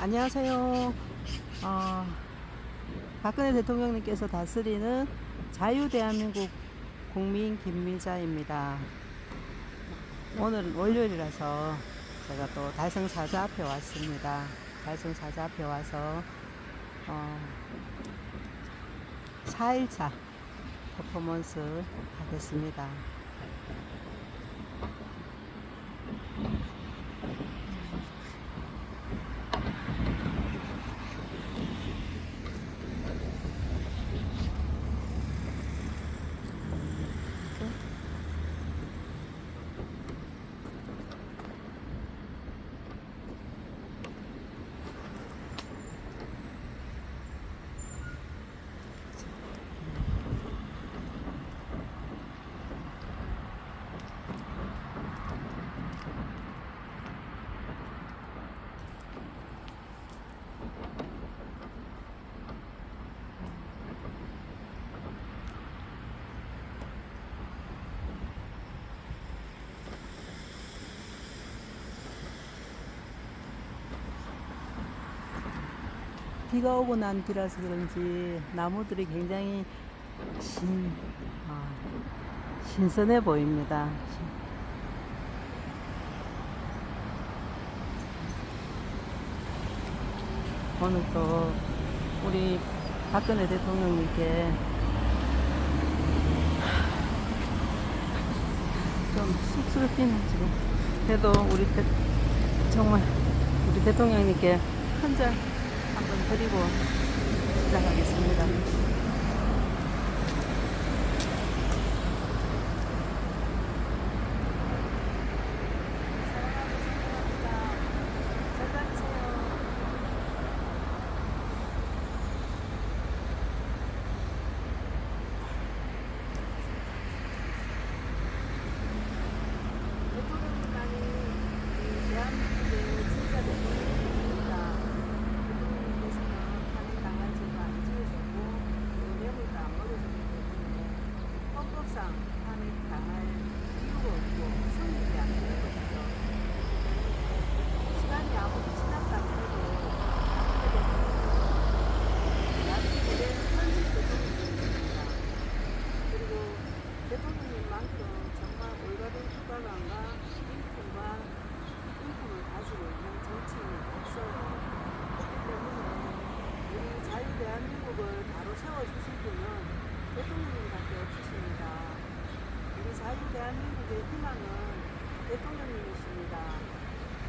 안녕하세요. 어, 박근혜 대통령님께서 다스리는 자유대한민국 국민 김미자입니다. 오늘 월요일이라서 제가 또 달성사자 앞에 왔습니다. 달성사자 앞에 와서 4일차 퍼포먼스 하겠습니다. 비가 오고 난 뒤라서 그런지 나무들이 굉장히 신선해 보입니다. 오늘 또 우리 박근혜 대통령님께 좀 쑥스럽기는 지금 그래도 정말 우리 대통령님께 한 잔 한번 드리고 시작하겠습니다. 대한민국을 바로 세워주실 분은 대통령님밖에 없으십니다. 우리 자유대한민국의 희망은 대통령님이십니다.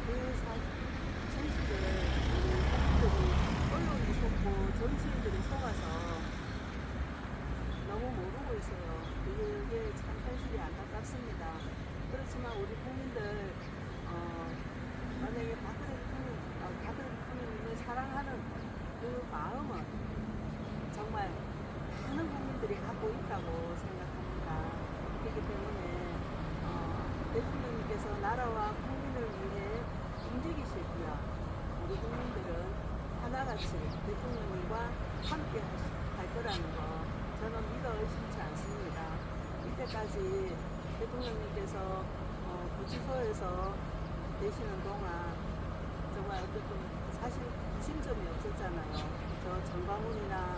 그 현실을 우리 언론이 속고 정치인들이 속아서 너무 모르고 있어요. 이게 참 현실이 안타깝습니다. 그렇지만 우리 국민들 만약에 박근혜 대통령님을 사랑하는 그 마음은 정말 많은 국민들이 갖고 있다고 생각합니다. 그렇기 때문에 대통령님께서 나라와 국민을 위해 움직이시고요. 우리 국민들은 하나같이 대통령님과 함께 할 거라는 거 저는 믿어 의심치 않습니다. 이때까지 대통령님께서 구치소에서 계시는 동안 정말 어떻게 사실 구심점이 없었잖아요. 저 정광훈이나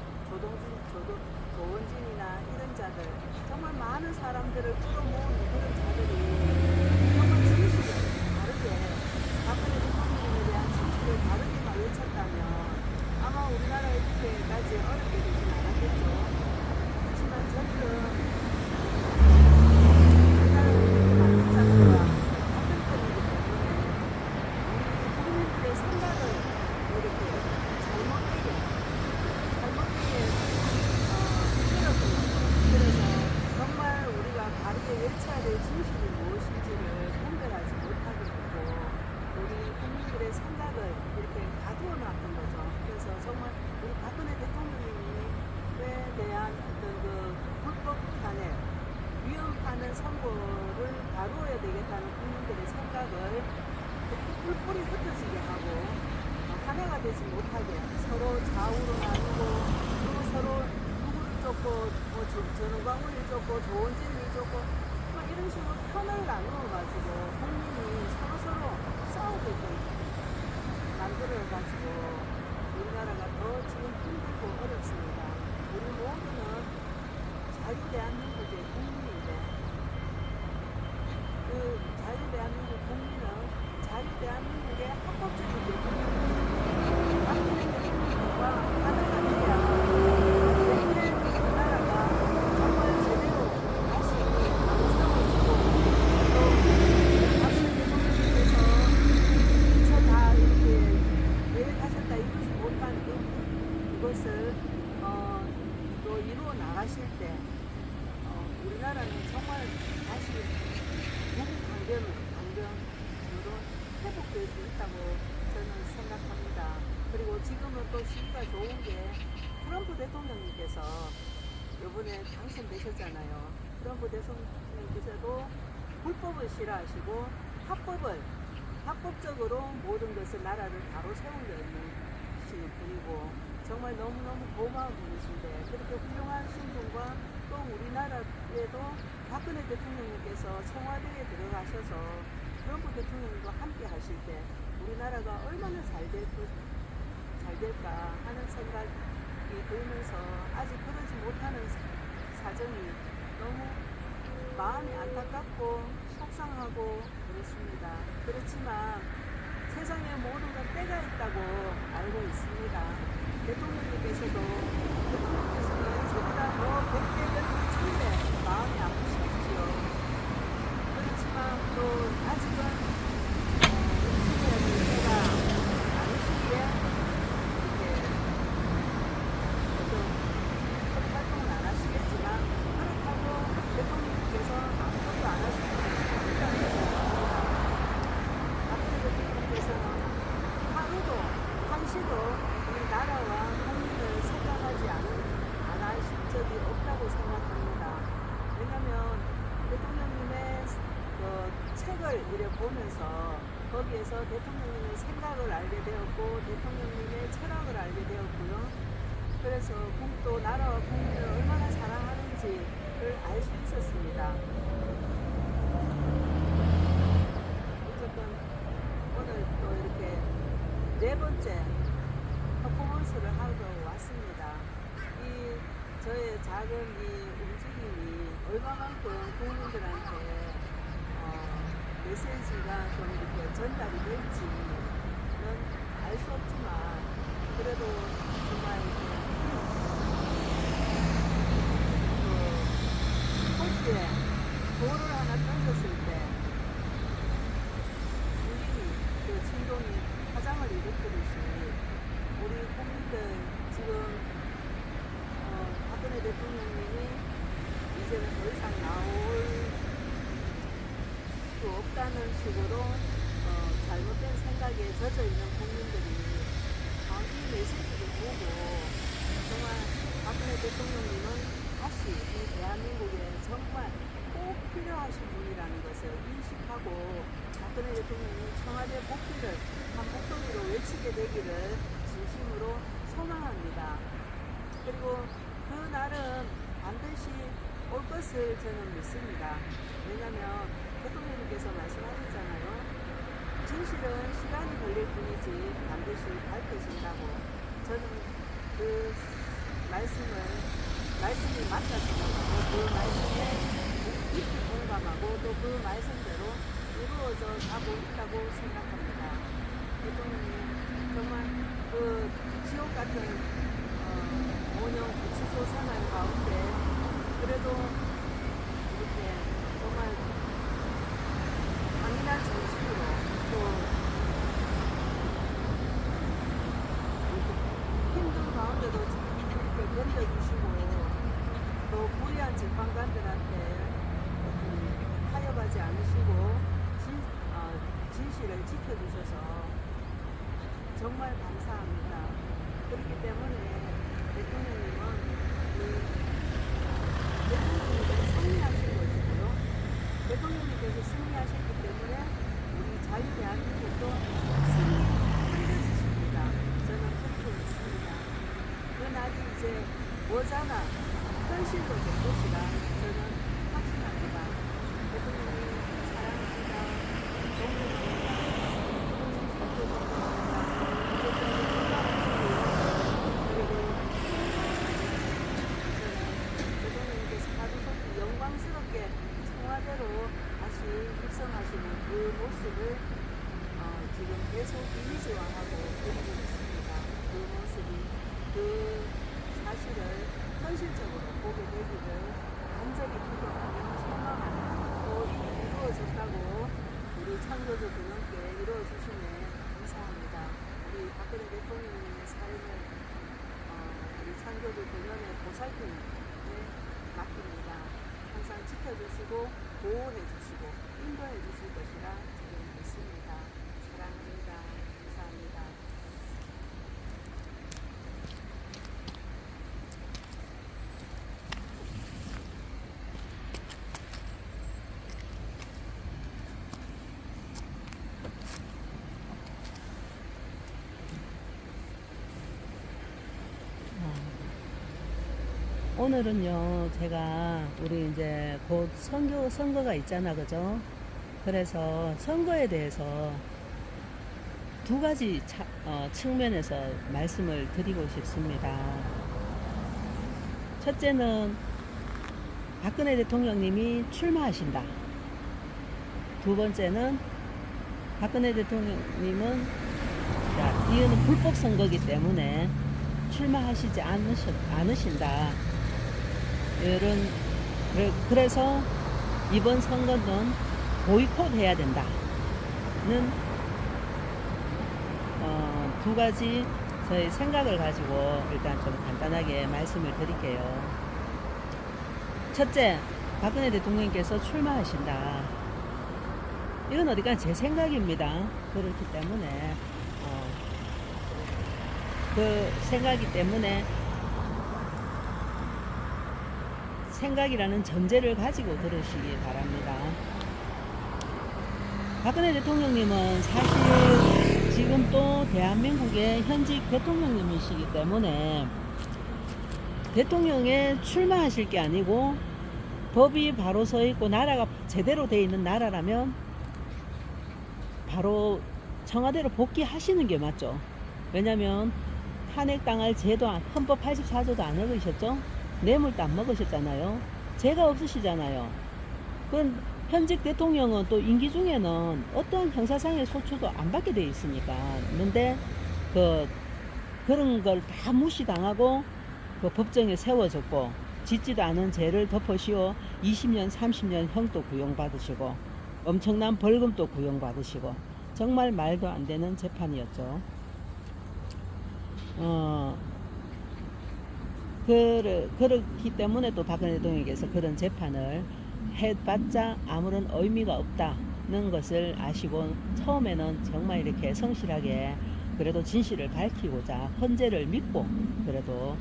조원진이나 이런 자들 정말 많은 사람들을 끌어모은 그런 자들이 정말 진실을 다르게 박근혜 대통령에 대한 진실을 다르게만 외쳤다면 아마 우리나라가 이렇게까지 어렵게 되진 않았겠죠. 그렇지만 저들은 외쳐야 될 진실이 무엇인지를 분별하지 못하게 되고 우리 국민들의 생각을 이렇게 가두어 놨던 거죠. 그래서 정말 우리 박근혜 대통령님에 대한 어떤 그 불법판에 위헌하는 선고를 다루어야 되겠다는 국민들의 생각을 뿔뿔이 흩어지게 하고 하나가 되지 못하게 서로 좌우로 나누고 또 서로 누구를 쫓고 전광훈이 쫓고 조원진이 쫓고 이런 식으로 편을 나누어가지고 국민이 서로서로 싸우게끔 만들어가 가지고 우리나라가 더 지금 힘들고 어렵습니다. 우리 모두는 자유대한민국의 국민인데 그 자유대한민국 국민은 자유대한민국의 합법적인 대통령이 박근혜 대통령과 하나가 돼야 우리나라가 정말 제대로 다시 세워지고 또 박근혜 대통령께서 미처 다 이렇게 계획하셨다 이루지 못한 그것을 또 이루어 나가실 때 우리나라는 정말 다시 강경으로 회복될 수 있다고 저는 생각합니다. 그리고 지금은 또 시기가 좋은 게 트럼프 대통령님께서 이번에 당선되셨잖아요. 트럼프 대통령님께서도 불법을 싫어하시고 합법적으로 모든 것을 나라를 바로 세우려 있는 분이고 정말 너무너무 고마운 분이신데 그렇게 훌륭한 신분과 또 우리나라에도 박근혜 대통령님께서 청와대에 들어가셔서 트럼프 대통령과 함께 하실 때 우리나라가 얼마나 잘 될까 하는 생각이 들면서 아직 그러지 못하는 사정이 너무 마음이 안타깝고 속상하고 그렇습니다. 그렇지만 세상에 모든 건 때가 있다고 알고 있습니다. 대통령님께서는 저보다 더 100배, 1000배 마음이 아프시겠지요. 그렇지만 또 아직은 의심이라는 때가 아니시기에 이렇게 어떤 활동은 안 하시겠지만 그렇다고 대통령님께서 아무것도 안 하시는 것이 아니라는 것입니다. 박근혜 대통령께서는 하루도 한시도 이 나라와 국민을 생각하지 안 하신 적이 없다고 생각합니다. 왜냐하면 대통령님의 그 책을 이래 보면서 거기에서 대통령님의 생각을 알게 되었고 대통령님의 철학을 알게 되었고요. 그래서 또 나라와 국민을 얼마나 사랑하는지를 알 수 있었습니다. 어쨌든 오늘 또 이렇게 네 번째 퍼포먼스를 하고 왔습니다. 이 저의 작은 이 움직임이 얼마만큼 국민들한테 메시지가 좀 이렇게 전달이 될지는 알 수 없지만 그래도 정말 그 호수에 돌을 하나 던졌을 때 물이 그 진동이 화장을 일으키듯이 우리 국민들 지금 박근혜 대통령님이 이제는 더 이상 나올 수 없다는 식으로 잘못된 생각에 젖어 있는 국민들이 이 메시지를 보고 정말 박근혜 대통령님은 다시 이 대한민국에 정말 꼭 필요하신 분이라는 것을 인식하고 박근혜 대통령님 청와대 복귀를 한 목소리로 외치게 되기를 진심으로 소망합니다. 그리고 그 날은 반드시 올 것을 저는 믿습니다. 왜냐하면 대통령님께서 말씀하셨잖아요. 진실은 시간이 걸릴 뿐이지 반드시 밝혀진다고. 저는 그 말씀이 맞다 생각하고 그 말씀에 깊이 공감하고 또 그 말씀대로 이루어져 가고 있다고 생각합니다. 대통령님 정말 그 지옥 같은 5년 구치소 생활 가운데 그래도 이렇게 정말 강인한 정신으로 또 힘든 가운데도 이렇게 견뎌주시고 또 불의한 재판관들한테 타협하지 않으시고 진실을 지켜주셔서 정말 감사합니다. 그렇기 때문에 대통령님은 대통령님께서 승리하신 것이고요. 대통령님께서 승리하셨기 때문에 우리 자유대한민국도 승리할 것입니다. 저는 그렇게 믿습니다. 그 날이 이제 머지않아 현실로 될 것이라 저는 확신합니다. 대통령님 사랑합니다. 존경합니다. 진심으로 존경합니다. 계속 이미지화하고 그리고 있습니다. 그 모습이 그 사실을 현실적으로 보게 되기를 간절히 기도하며 소망하는 또 이루어졌다고 우리 창조주 그분께 이루어주시네 감사합니다. 우리 박근혜 대통령님의 삶을 우리 창조주 그분의 보살핌에 맡깁니다. 항상 지켜주시고 보호해 주시고 인도해 주실 것이라 저는 믿습니다. 사랑합니다. 감사합니다. 오늘은요, 제가 우리 이제 곧 선거가 있잖아, 그죠? 그래서 선거에 대해서 두 가지 측면에서 말씀을 드리고 싶습니다. 첫째는 박근혜 대통령님이 출마하신다. 두 번째는 박근혜 대통령님은 이거는 불법 선거기 때문에 출마하시지 않으신다. 그래서 이번 선거는 보이콧 해야 된다는 두 가지 저희 생각을 가지고 일단 좀 간단하게 말씀을 드릴게요. 첫째, 박근혜 대통령께서 출마하신다. 이건 어디가 제 생각입니다. 그렇기 때문에 그 생각이기 때문에 생각이라는 전제를 가지고 들으시기 바랍니다. 박근혜 대통령님은 사실 지금 또 대한민국의 현직 대통령님이시기 때문에 대통령에 출마하실 게 아니고 법이 바로 서 있고 나라가 제대로 돼 있는 나라라면 바로 청와대로 복귀하시는 게 맞죠. 왜냐면 탄핵당할 제도 헌법 84조도 안 어기셨죠? 뇌물도 안 먹으셨잖아요. 죄가 없으시잖아요. 그건 현직 대통령은 또 임기 중에는 어떤 형사상의 소추도 안 받게 돼 있으니까. 근데 그런 걸 다 무시당하고 그 법정에 세워졌고 짓지도 않은 죄를 덮으시오 20년 30년 형도 구형받으시고 엄청난 벌금도 구형받으시고 정말 말도 안 되는 재판이었죠. 그렇기 때문에 또 박근혜 대통령께서 그런 재판을 해봤자 아무런 의미가 없다는 것을 아시고 처음에는 정말 이렇게 성실하게 그래도 진실을 밝히고자 헌재를 믿고 그래도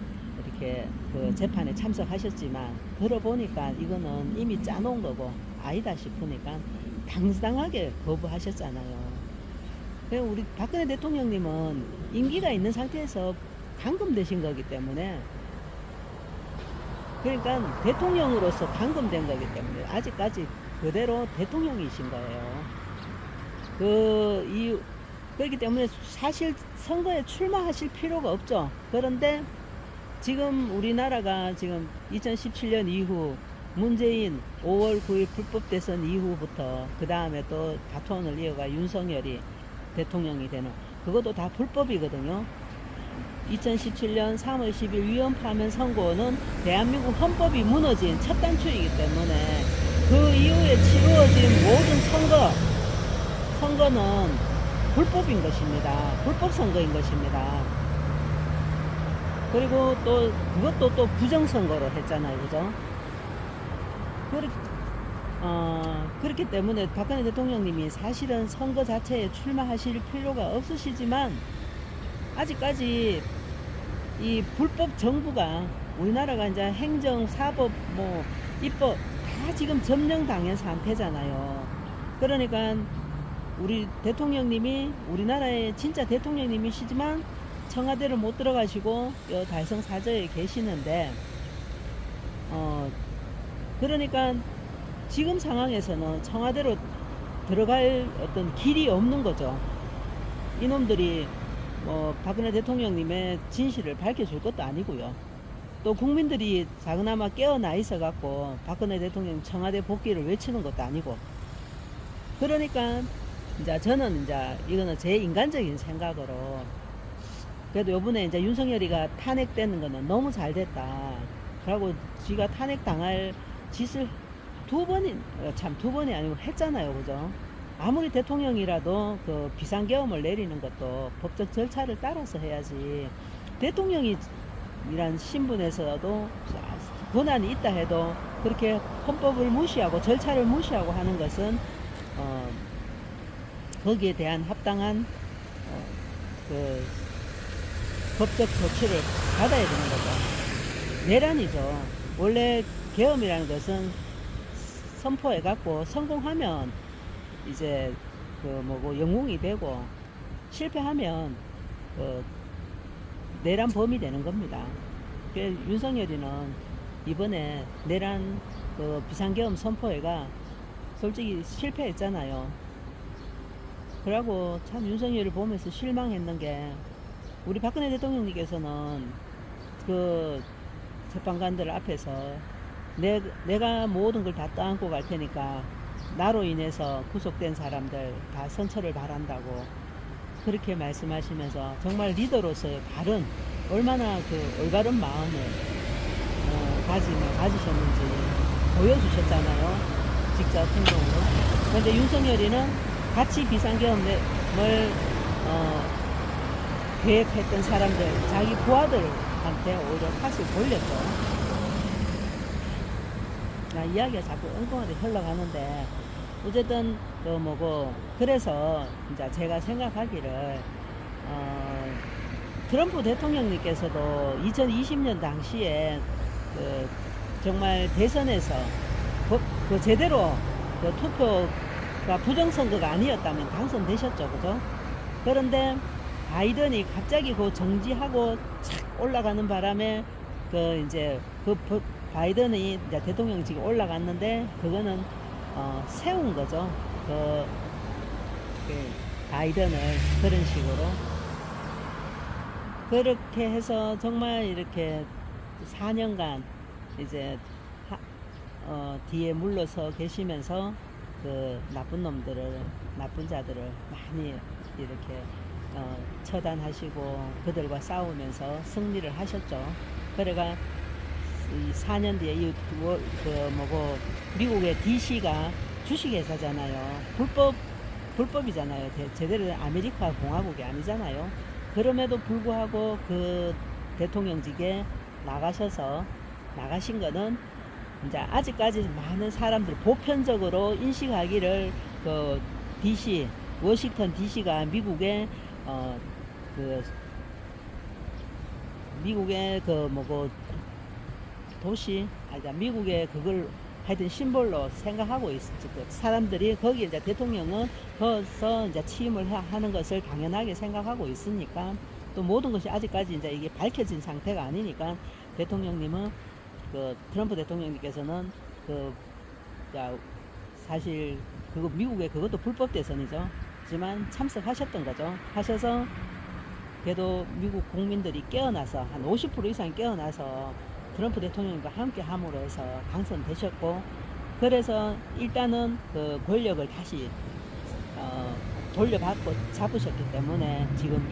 이렇게 그 재판에 참석하셨지만 들어보니까 이거는 이미 짜놓은 거고 아니다 싶으니까 당당하게 거부하셨잖아요. 우리 박근혜 대통령님은 임기가 있는 상태에서 감금되신 거기 때문에 그러니까 대통령으로서 감금된 거기 때문에 아직까지 그대로 대통령이신 거예요. 그렇기 때문에 사실 선거에 출마하실 필요가 없죠. 그런데 지금 우리나라가 지금 2017년 이후 문재인 5월 9일 불법 대선 이후부터 그 다음에 또 바톤을 이어가 윤석열이 대통령이 되는 그것도 다 불법이거든요. 2017년 3월 10일 위헌파면 선고는 대한민국 헌법이 무너진 첫 단추이기 때문에 그 이후에 치루어진 모든 선거는 불법인 것입니다. 불법 선거인 것입니다. 그리고 또 그것도 또 부정선거로 했잖아요. 그죠? 그렇기 때문에 박근혜 대통령님이 사실은 선거 자체에 출마하실 필요가 없으시지만 아직까지 이 불법 정부가 우리나라가 이제 행정, 사법, 입법 다 지금 점령당한 상태잖아요. 그러니까 우리 대통령님이 우리나라의 진짜 대통령님이시지만 청와대를 못 들어가시고 달성 사저에 계시는데 그러니까 지금 상황에서는 청와대로 들어갈 어떤 길이 없는 거죠. 이놈들이 박근혜 대통령님의 진실을 밝혀줄 것도 아니고요. 또 국민들이 작은아마 깨어나 있어 갖고 박근혜 대통령 청와대 복귀를 외치는 것도 아니고 그러니까 이제 저는 이제 이거는 제 인간적인 생각으로 그래도 요번에 이제 윤석열이가 탄핵되는 거는 너무 잘 됐다. 그리고 지가 탄핵 당할 짓을 두 번이 아니고 했잖아요. 그죠? 아무리 대통령이라도 그 비상계엄을 내리는 것도 법적 절차를 따라서 해야지. 대통령이란 신분에서도 권한이 있다 해도 그렇게 헌법을 무시하고 절차를 무시하고 하는 것은 거기에 대한 합당한 그 법적 조치를 받아야 되는 거죠. 내란이죠. 원래 계엄이라는 것은 선포해 갖고 성공하면 이제 그 뭐고 영웅이 되고 실패하면 그 내란 범이 되는 겁니다. 그래서 윤석열이는 이번에 내란 그 비상계엄 선포회가 솔직히 실패했잖아요. 그러고 참 윤석열을 보면서 실망했는 게 우리 박근혜 대통령님께서는 그 재판관들 앞에서 내가 모든 걸 다 떠안고 갈 테니까 나로 인해서 구속된 사람들 다 선처를 바란다고 그렇게 말씀하시면서 정말 리더로서의 바른 얼마나 그 올바른 마음을 가지셨는지 보여주셨잖아요. 직접 행동으로. 그런데 윤석열이는 같이 비상계엄을 계획했던 사람들, 자기 부하들한테 오히려 탓을 돌렸죠. 나 이야기가 자꾸 엉뚱하게 흘러가는데 어쨌든 그 뭐고 그래서 이제 제가 생각하기를 트럼프 대통령님께서도 2020년 당시에 그 정말 대선에서 그 제대로 그 투표가 부정선거가 아니었다면 당선되셨죠, 그죠? 그런데 바이든이 갑자기 그 정지하고 착 올라가는 바람에 그 이제 그 바이든이 이제 대통령직에 올라갔는데 그거는 세운 거죠. 그 바이든을 그런 식으로 그렇게 해서 정말 이렇게 4년간 이제 뒤에 물러서 계시면서 그 나쁜 놈들을 나쁜 자들을 많이 이렇게 처단하시고 그들과 싸우면서 승리를 하셨죠. 그래가 이 4년 뒤에 미국의 DC가 주식회사잖아요. 불법이잖아요. 제대로 된 아메리카 공화국이 아니잖아요. 그럼에도 불구하고 그 대통령직에 나가신 거는 이제 아직까지 많은 사람들 보편적으로 인식하기를 그 DC 워싱턴 DC가 미국의 도시, 미국의 그걸 하여튼 심볼로 생각하고 있었죠. 사람들이 거기에 이제 대통령은 거기서 이제 취임을 하는 것을 당연하게 생각하고 있으니까 또 모든 것이 아직까지 이제 이게 밝혀진 상태가 아니니까 대통령님은 그 트럼프 대통령님께서는 사실 그거 미국의 그것도 불법 대선이죠. 하지만 참석하셨던 거죠. 하셔서 그래도 미국 국민들이 깨어나서 한 50% 이상 깨어나서 트럼프 대통령과 함께 함으로 해서 당선되셨고 그래서 일단은 그 권력을 다시 돌려받고 잡으셨기 때문에 지금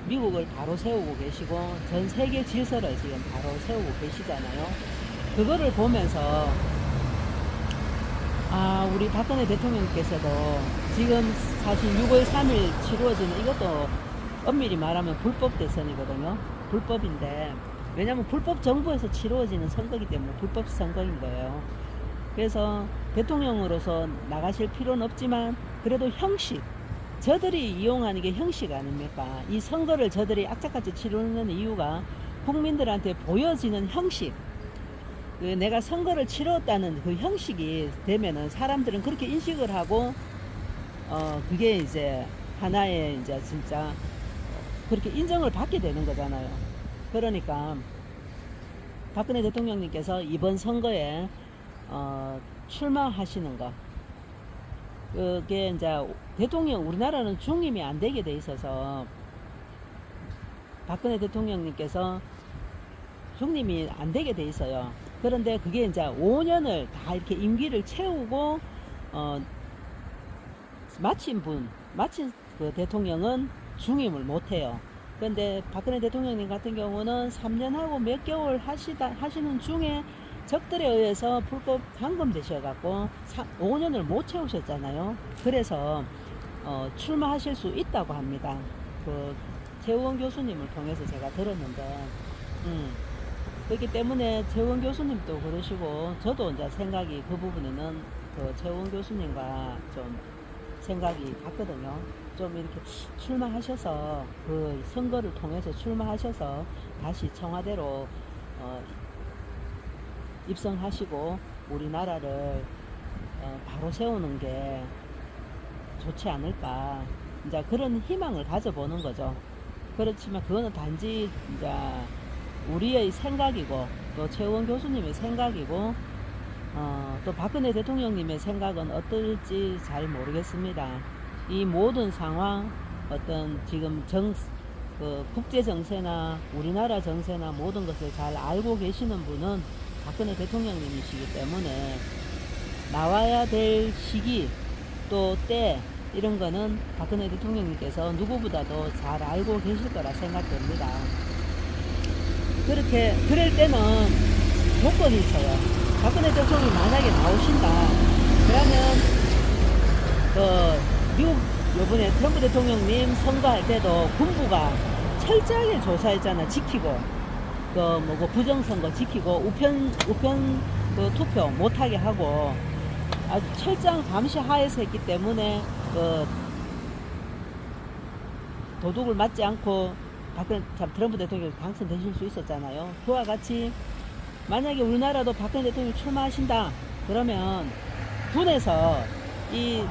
미국을 바로 세우고 계시고 전 세계 질서를 지금 바로 세우고 계시잖아요. 그거를 보면서 우리 박근혜 대통령께서도 지금 사실 6월 3일 치루어지는 이것도 엄밀히 말하면 불법 대선이거든요. 불법인데 왜냐하면 불법 정부에서 치루어지는 선거이기 때문에 불법 선거인 거예요. 그래서 대통령으로서 나가실 필요는 없지만 그래도 형식, 저들이 이용하는 게 형식 아닙니까? 이 선거를 저들이 악착같이 치르는 이유가 국민들한테 보여지는 형식, 내가 선거를 치렀다는 그 형식이 되면은 사람들은 그렇게 인식을 하고 그게 이제 하나의 이제 진짜 그렇게 인정을 받게 되는 거잖아요. 그러니까 박근혜 대통령님께서 이번 선거에 출마하시는 거, 그게 이제 우리나라는 중임이 안 되게 돼 있어서 박근혜 대통령님께서 중임이 안 되게 돼 있어요. 그런데 그게 이제 5년을 다 이렇게 임기를 채우고 마친 그 대통령은 중임을 못해요. 그런데 박근혜 대통령님 같은 경우는 3년하고 몇 개월 하시는 중에 적들에 의해서 불법 감금되셔갖고 5년을 못 채우셨잖아요. 그래서 출마하실 수 있다고 합니다. 그 최우원 교수님을 통해서 제가 들었는데, 그렇기 때문에 최우원 교수님도 그러시고 저도 이제 생각이 그 부분에는 그 최우원 교수님과 좀 생각이 같거든요. 좀 이렇게 출마하셔서 그 선거를 통해서 출마하셔서 다시 청와대로 입성하시고 우리나라를 바로 세우는 게 좋지 않을까, 이제 그런 희망을 가져보는 거죠. 그렇지만 그거는 단지 이제 우리의 생각이고 또 최우원 교수님의 생각이고 또 박근혜 대통령님의 생각은 어떨지 잘 모르겠습니다. 이 모든 상황, 어떤 지금 그 국제 정세나 우리나라 정세나 모든 것을 잘 알고 계시는 분은 박근혜 대통령님이시기 때문에 나와야 될 시기 또 때 이런 거는 박근혜 대통령님께서 누구보다도 잘 알고 계실 거라 생각됩니다. 그럴 때는 조건이 있어요. 박근혜 대통령이 만약에 나오신다 그러면 미국 요번에 트럼프 대통령님 선거할 때도 군부가 철저하게 조사했잖아. 지키고 부정선거 지키고 우편 그 투표 못하게 하고 아주 철저한 감시 하에서 했기 때문에 도둑을 맞지 않고 트럼프 대통령이 당선되실 수 있었잖아요. 그와 같이 만약에 우리나라도 박근혜 대통령이 출마하신다 그러면 군에서 이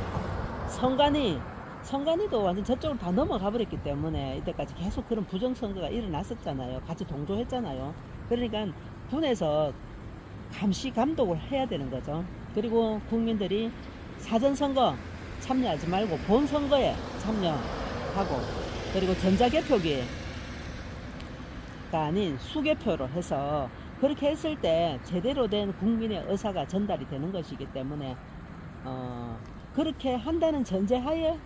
선관위도 완전 저쪽으로 다 넘어가 버렸기 때문에 이때까지 계속 그런 부정선거가 일어났었잖아요. 같이 동조했잖아요. 그러니까 군에서 감시 감독을 해야 되는 거죠. 그리고 국민들이 사전선거 참여하지 말고 본선거에 참여하고, 그리고 전자개표기가 아닌 수개표로 해서 그렇게 했을 때 제대로 된 국민의 의사가 전달이 되는 것이기 때문에 그렇게 한다는 전제하에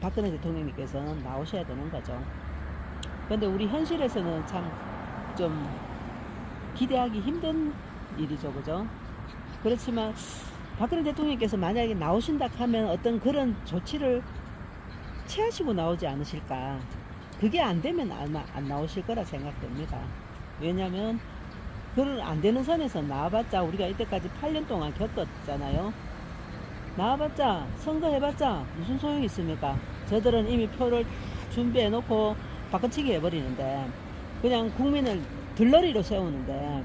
박근혜 대통령님께서는 나오셔야 되는 거죠. 그런데 우리 현실에서는 참 좀 기대하기 힘든 일이죠, 그죠? 그렇지만 박근혜 대통령께서 만약에 나오신다 하면 어떤 그런 조치를 취하시고 나오지 않으실까. 그게 안 되면 아마 안 나오실 거라 생각됩니다. 왜냐면 그걸 안 되는 선에서 나와봤자 우리가 이때까지 8년 동안 겪었잖아요. 나와봤자 선거해봤자 무슨 소용이 있습니까? 저들은 이미 표를 다 준비해놓고 바꿔치기 해버리는데, 그냥 국민을 들러리로 세우는데,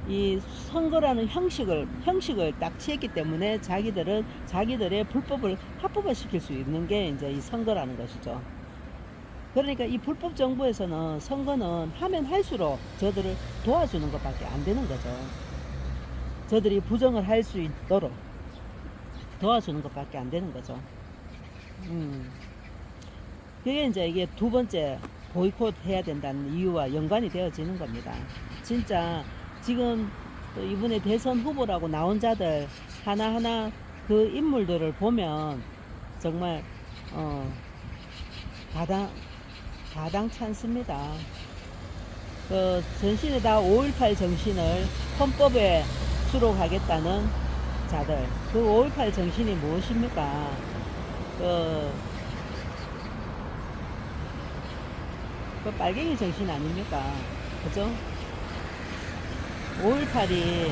이 선거라는 형식을 딱 취했기 때문에 자기들의 불법을 합법화시킬 수 있는 게 이제 이 선거라는 것이죠. 그러니까 이 불법 정부에서는 선거는 하면 할수록 저들을 도와주는 것밖에 안 되는 거죠. 저들이 부정을 할 수 있도록 도와주는 것밖에 안 되는 거죠. 그게 이제 이게 두 번째 보이콧 해야 된다는 이유와 연관이 되어지는 겁니다. 진짜 지금 또 이번에 대선 후보라고 나온 자들 하나하나 그 인물들을 보면 정말 가당치 않습니다. 그 전신에 다 5.18 정신을 헌법에 수록하겠다는 자들, 그 5.18 정신이 무엇입니까? 그 빨갱이 정신 아닙니까? 그죠? 5.18이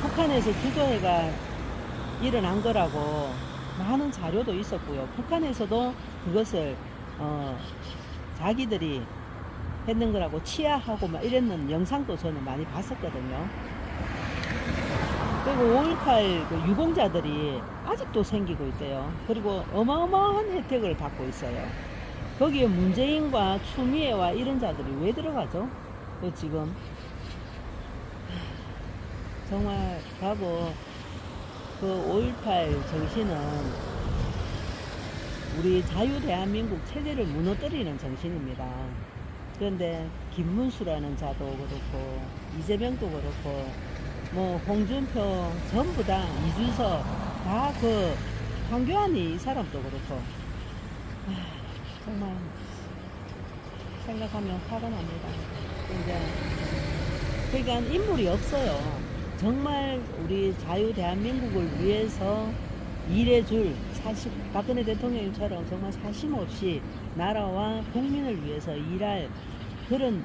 북한에서 주도해가 일어난 거라고 많은 자료도 있었고요. 북한에서도 그것을 자기들이 했는 거라고 치하하고 막 이랬는 영상도 저는 많이 봤었거든요. 그리고 5.18 그 유공자들이 아직도 생기고 있대요. 그리고 어마어마한 혜택을 받고 있어요. 거기에 문재인과 추미애와 이런 자들이 왜 들어가죠? 지금 정말 가고 그 5.18 정신은 우리 자유 대한민국 체제를 무너뜨리는 정신입니다. 그런데 김문수라는 자도 그렇고 이재명도 그렇고 뭐 홍준표 전부 다 이준석 다 그 황교안이 이 사람도 그렇고 정말 생각하면 화가 납니다. 이제 그러니까 인물이 없어요. 정말 우리 자유 대한민국을 위해서 일해줄 박근혜 대통령님처럼 정말 사심 없이 나라와 국민을 위해서 일할 그런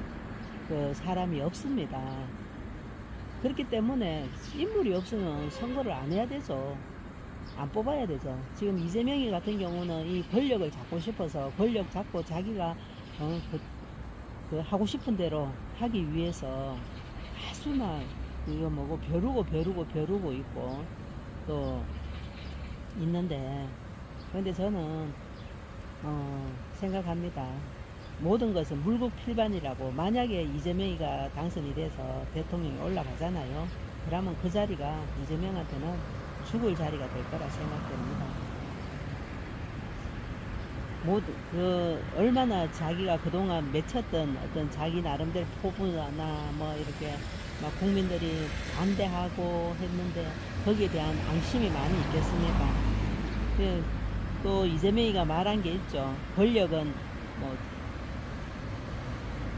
그 사람이 없습니다. 그렇기 때문에 인물이 없으면 선거를 안 해야 되죠. 안 뽑아야 되죠. 지금 이재명이 같은 경우는 이 권력을 잡고 싶어서 권력 잡고 자기가 그 하고 싶은 대로 하기 위해서 아주 막 이거 뭐고 벼르고 있고 또 있는데, 근데 저는 생각합니다. 모든 것은 물국필반이라고. 만약에 이재명이가 당선이 돼서 대통령이 올라가잖아요. 그러면 그 자리가 이재명한테는 죽을 자리가 될 거라 생각됩니다. 얼마나 자기가 그동안 맺혔던 어떤 자기 나름대로 포부나 뭐 이렇게 막 국민들이 반대하고 했는데 거기에 대한 앙심이 많이 있겠습니까? 또 이재명이가 말한 게 있죠. 권력은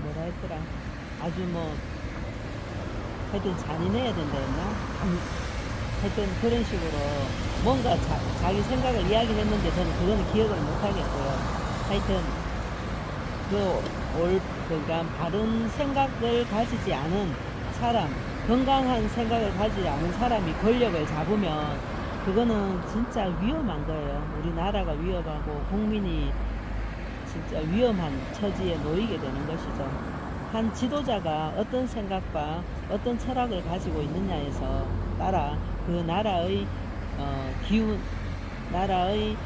뭐라 했더라. 아주 하여튼 잔인해야 된다 했나? 하여튼 그런 식으로 뭔가 자기 생각을 이야기했는데 저는 그거는 기억을 못 하겠고요. 하여튼 그러니까 바른 생각을 가지지 않은 사람, 건강한 생각을 가지지 않은 사람이 권력을 잡으면 그거는 진짜 위험한 거예요. 우리나라가 위험하고 국민이 진짜 위험한 처지에 놓이게 되는 것이죠. 한 지도자가 어떤 생각과 어떤 철학을 가지고 있느냐에서 따라 그 나라의 기운, 나라의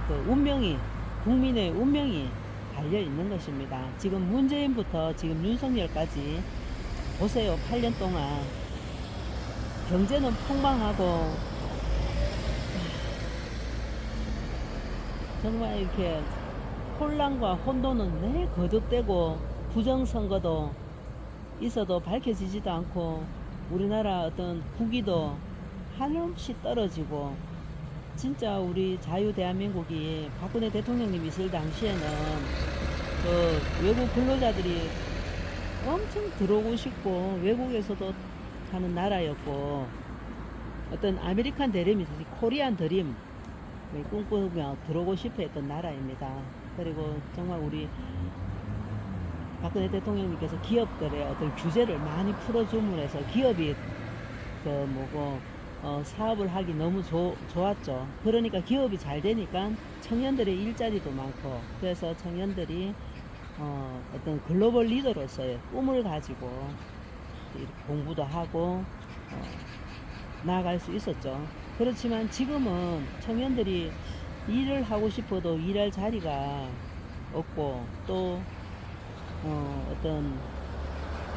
그 운명이, 국민의 운명이 달려 있는 것입니다. 지금 문재인부터 지금 윤석열까지 보세요. 8년 동안 경제는 폭망하고 정말 이렇게 혼란과 혼돈은 늘 거듭되고 부정선거도 있어도 밝혀지지도 않고 우리나라 어떤 국위도 한없이 떨어지고, 진짜 우리 자유 대한민국이 박근혜 대통령님 있을 당시에는 그 외국 근로자들이 엄청 들어오고 싶고 외국에서도 하는 나라였고, 어떤 아메리칸 드림이 코리안 드림 꿈꾸며 들어오고 싶어 했던 나라입니다. 그리고 정말 우리 박근혜 대통령님께서 기업들의 어떤 규제를 많이 풀어줌으로 해서 기업이 사업을 하기 너무 좋았죠. 그러니까 기업이 잘 되니까 청년들의 일자리도 많고, 그래서 청년들이 어떤 글로벌 리더로서의 꿈을 가지고 공부도 하고 나아갈 수 있었죠. 그렇지만 지금은 청년들이 일을 하고 싶어도 일할 자리가 없고, 또 어떤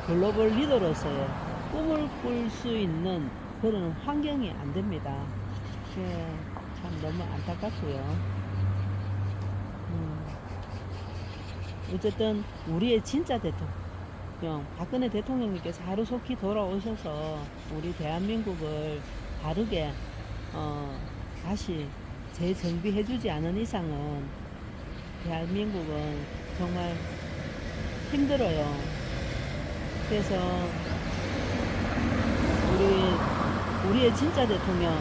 글로벌 리더로서의 꿈을 꿀 수 있는 그런 환경이 안 됩니다. 참 너무 안타깝고요. 어쨌든 우리의 진짜 대통령 박근혜 대통령님께서 하루속히 돌아오셔서 우리 대한민국을 바르게 다시 재정비해주지 않은 이상은 대한민국은 정말 힘들어요. 그래서 우리의 진짜 대통령,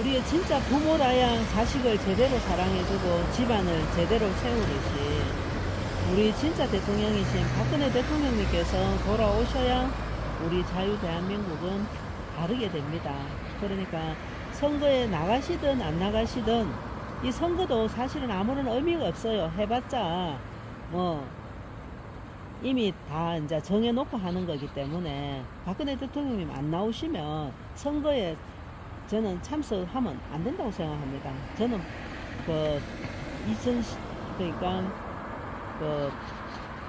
우리의 진짜 부모라야 자식을 제대로 사랑해주고 집안을 제대로 세우듯이 우리 진짜 대통령이신 박근혜 대통령님께서 돌아오셔야 우리 자유 대한민국은 바르게 됩니다. 그러니까 선거에 나가시든 안 나가시든 이 선거도 사실은 아무런 의미가 없어요. 해봤자 이미 다 이제 정해놓고 하는 거기 때문에 박근혜 대통령님 안 나오시면 선거에 저는 참석하면 안 된다고 생각합니다. 저는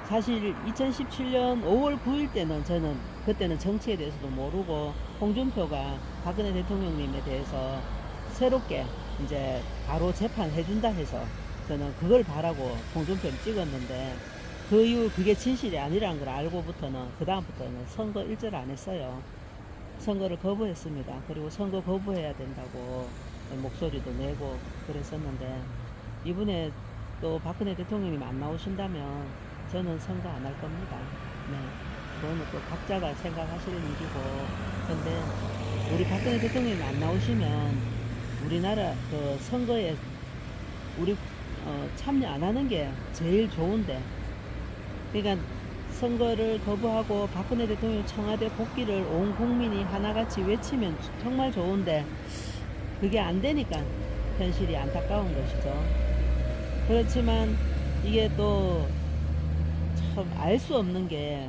사실 2017년 5월 9일 때는 저는 그때는 정치에 대해서도 모르고 홍준표가 박근혜 대통령님에 대해서 새롭게 이제 바로 재판해준다 해서 저는 그걸 바라고 홍준표를 찍었는데, 그 이후 그게 진실이 아니라는 걸 알고부터는 그 다음부터는 선거 일절 안 했어요. 선거를 거부했습니다. 그리고 선거 거부해야 된다고 목소리도 내고 그랬었는데, 이번에 또 박근혜 대통령님 안 나오신다면 저는 선거 안 할 겁니다. 네. 그거는 또 각자가 생각하실 일이고, 근데 우리 박근혜 대통령이 안 나오시면 우리나라 그 선거에 우리 참여 안 하는 게 제일 좋은데, 그러니까 선거를 거부하고 박근혜 대통령 청와대 복귀를 온 국민이 하나같이 외치면 정말 좋은데, 그게 안 되니까 현실이 안타까운 것이죠. 그렇지만 이게 또 참 알 수 없는 게,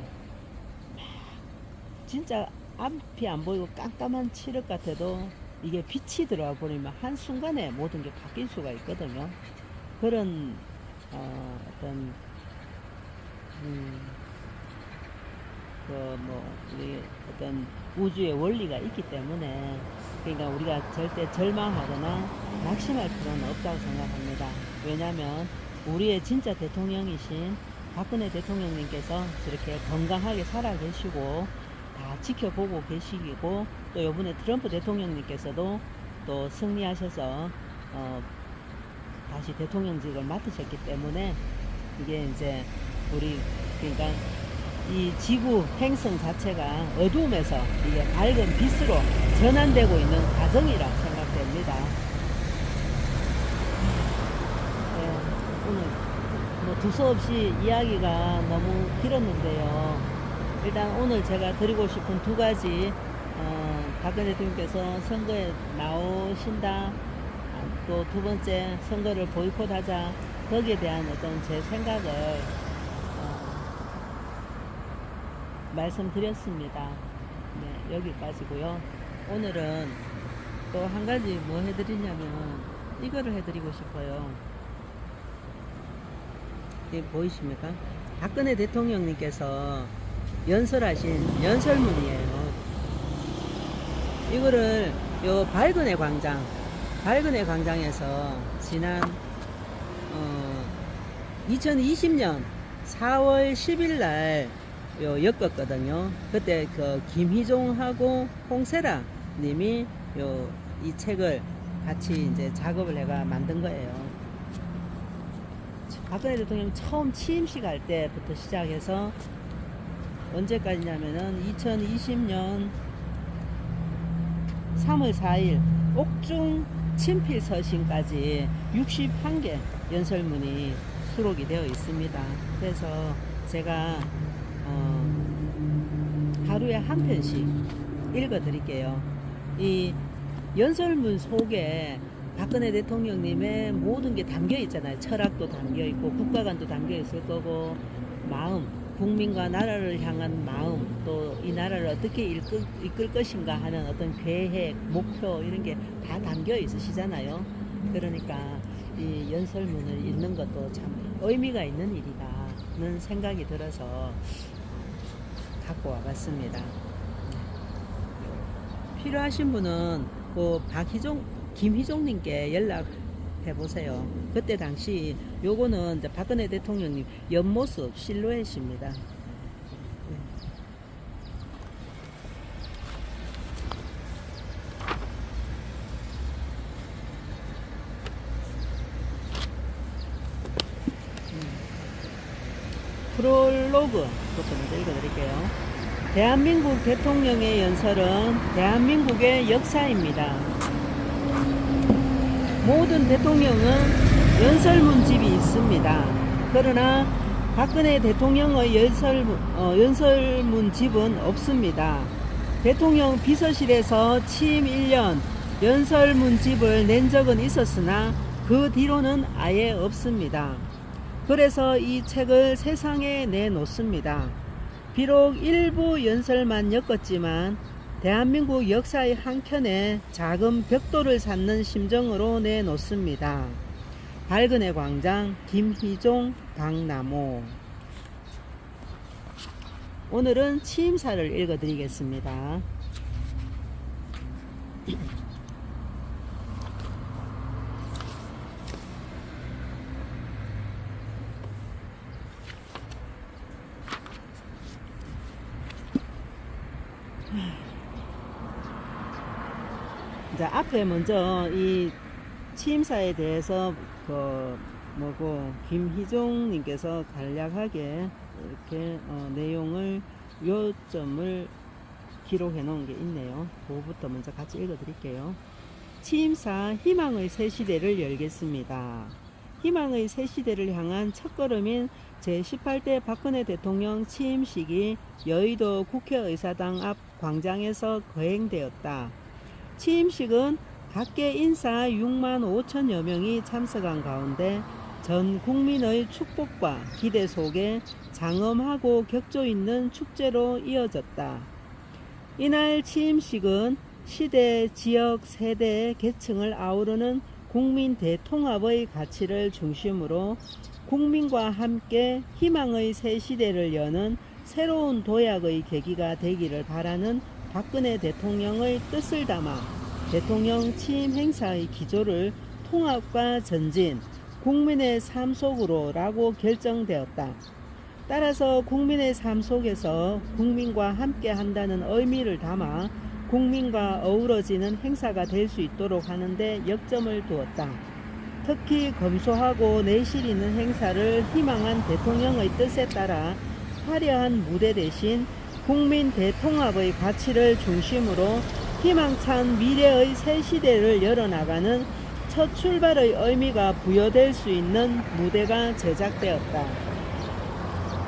진짜 앞이 안 보이고 깜깜한 칠흑 같아도 이게 빛이 들어와 버리면 한순간에 모든 게 바뀔 수가 있거든요. 그런 어떤 우리 어떤 우주의 원리가 있기 때문에, 그러니까 우리가 절대 절망하거나 낙심할 필요는 없다고 생각합니다. 왜냐하면 우리의 진짜 대통령이신 박근혜 대통령님께서 저렇게 건강하게 살아 계시고 다 지켜보고 계시고, 또 이번에 트럼프 대통령님께서도 또 승리하셔서 다시 대통령직을 맡으셨기 때문에, 이게 이제 우리 그러니까 이 지구 행성 자체가 어두움에서 이게 밝은 빛으로 전환되고 있는 과정이라 생각됩니다. 네, 오늘 뭐 두서없이 이야기가 너무 길었는데요. 일단 오늘 제가 드리고 싶은 두 가지, 박근혜 대통령께서 선거에 나오신다, 또 두 번째 선거를 보이콧하자, 거기에 대한 어떤 제 생각을 말씀드렸습니다. 네, 여기까지고요. 오늘은 또 한 가지 뭐 해드리냐면 이거를 해드리고 싶어요. 이게 보이십니까? 박근혜 대통령님께서 연설하신 연설문이에요. 이거를 요 발근의 광장에서 지난 2020년 4월 10일 날 엮었거든요. 그때 그 김희종하고 홍세라 님이 이 책을 같이 이제 작업을 해가 만든 거예요. 박근혜 대통령 처음 취임식 할 때부터 시작해서 언제까지냐면은 2020년 3월 4일 옥중 친필 서신까지 61개 연설문이 수록이 되어 있습니다. 그래서 제가 하루에 한 편씩 읽어 드릴게요. 이 연설문 속에 박근혜 대통령님의 모든 게 담겨 있잖아요. 철학도 담겨 있고 국가관도 담겨 있을 거고, 마음, 국민과 나라를 향한 마음, 또 이 나라를 어떻게 이끌 것인가 하는 어떤 계획, 목표, 이런 게 다 담겨 있으시잖아요. 그러니까 이 연설문을 읽는 것도 참 의미가 있는 일이다는 생각이 들어서 갖고 와봤습니다. 필요하신 분은 그 김희종님께 연락해 보세요. 그때 당시 요거는 이제 박근혜 대통령님 옆모습 실루엣입니다. 프롤로그부터 먼저 읽어드릴게요. 대한민국 대통령의 연설은 대한민국의 역사입니다. 모든 대통령은 연설문집이 있습니다. 그러나 박근혜 대통령의 연설문집은 없습니다. 대통령 비서실에서 취임 1년 연설문집을 낸 적은 있었으나 그 뒤로는 아예 없습니다. 그래서 이 책을 세상에 내놓습니다. 비록 일부 연설만 엮었지만 대한민국 역사의 한켠에 작은 벽돌을 쌓는 심정으로 내놓습니다. 발근의 광장, 김희종, 박남호. 오늘은 취임사를 읽어드리겠습니다. 이제 앞에 먼저 이 취임사에 대해서 김희종님께서 간략하게 이렇게 내용을 요점을 기록해 놓은 게 있네요. 그거부터 먼저 같이 읽어 드릴게요. 취임사 희망의 새 시대를 열겠습니다. 희망의 새 시대를 향한 첫걸음인 제18대 박근혜 대통령 취임식이 여의도 국회의사당 앞 광장에서 거행되었다. 취임식은 각계 인사 6만 5천여 명이 참석한 가운데 전 국민의 축복과 기대 속에 장엄하고 격조 있는 축제로 이어졌다. 이날 취임식은 시대, 지역, 세대, 계층을 아우르는 국민 대통합의 가치를 중심으로 국민과 함께 희망의 새 시대를 여는 새로운 도약의 계기가 되기를 바라는 박근혜 대통령의 뜻을 담아 대통령 취임 행사의 기조를 통합과 전진, 국민의 삶 속으로라고 결정되었다. 따라서 국민의 삶 속에서 국민과 함께 한다는 의미를 담아 국민과 어우러지는 행사가 될 수 있도록 하는데 역점을 두었다. 특히 검소하고 내실 있는 행사를 희망한 대통령의 뜻에 따라 화려한 무대 대신 국민 대통합의 가치를 중심으로 희망찬 미래의 새 시대를 열어나가는 첫 출발의 의미가 부여될 수 있는 무대가 제작되었다.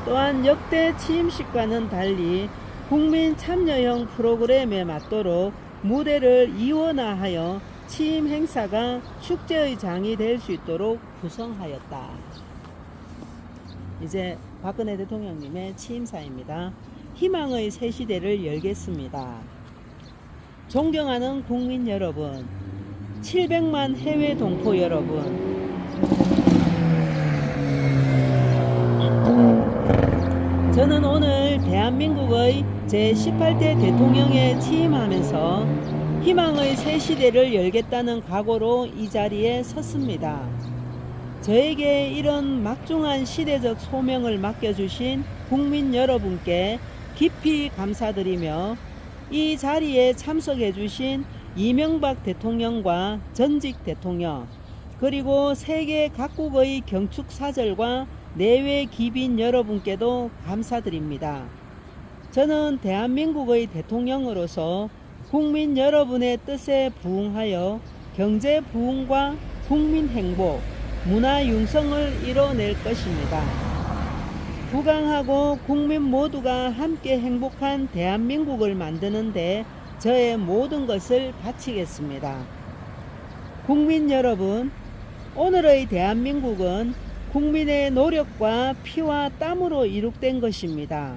또한 역대 취임식과는 달리 국민 참여형 프로그램에 맞도록 무대를 이원화하여 취임 행사가 축제의 장이 될 수 있도록 구성하였다. 이제 박근혜 대통령님의 취임사입니다. 희망의 새 시대를 열겠습니다. 존경하는 국민 여러분, 700만 해외 동포 여러분, 저는 오늘 대한민국의 제18대 대통령에 취임하면서 희망의 새 시대를 열겠다는 각오로 이 자리에 섰습니다. 저에게 이런 막중한 시대적 소명을 맡겨주신 국민 여러분께 깊이 감사드리며 이 자리에 참석해주신 이명박 대통령과 전직 대통령 그리고 세계 각국의 경축사절과 내외 기빈 여러분께도 감사드립니다. 저는 대한민국의 대통령으로서 국민 여러분의 뜻에 부응하여 경제 부흥과 국민 행복, 문화 융성을 이뤄낼 것입니다. 부강하고 국민 모두가 함께 행복한 대한민국을 만드는데 저의 모든 것을 바치겠습니다. 국민 여러분, 오늘의 대한민국은 국민의 노력과 피와 땀으로 이룩된 것입니다.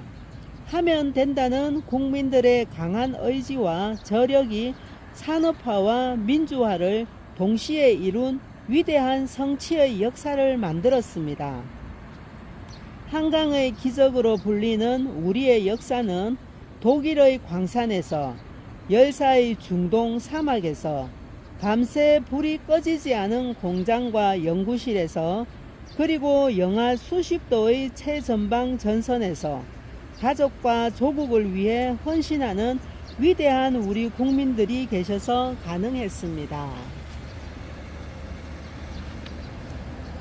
하면 된다는 국민들의 강한 의지와 저력이 산업화와 민주화를 동시에 이룬 위대한 성취의 역사를 만들었습니다. 한강의 기적으로 불리는 우리의 역사는 독일의 광산에서, 열사의 중동 사막에서, 밤새 불이 꺼지지 않은 공장과 연구실에서, 그리고 영하 수십 도의 최전방 전선에서 가족과 조국을 위해 헌신하는 위대한 우리 국민들이 계셔서 가능했습니다.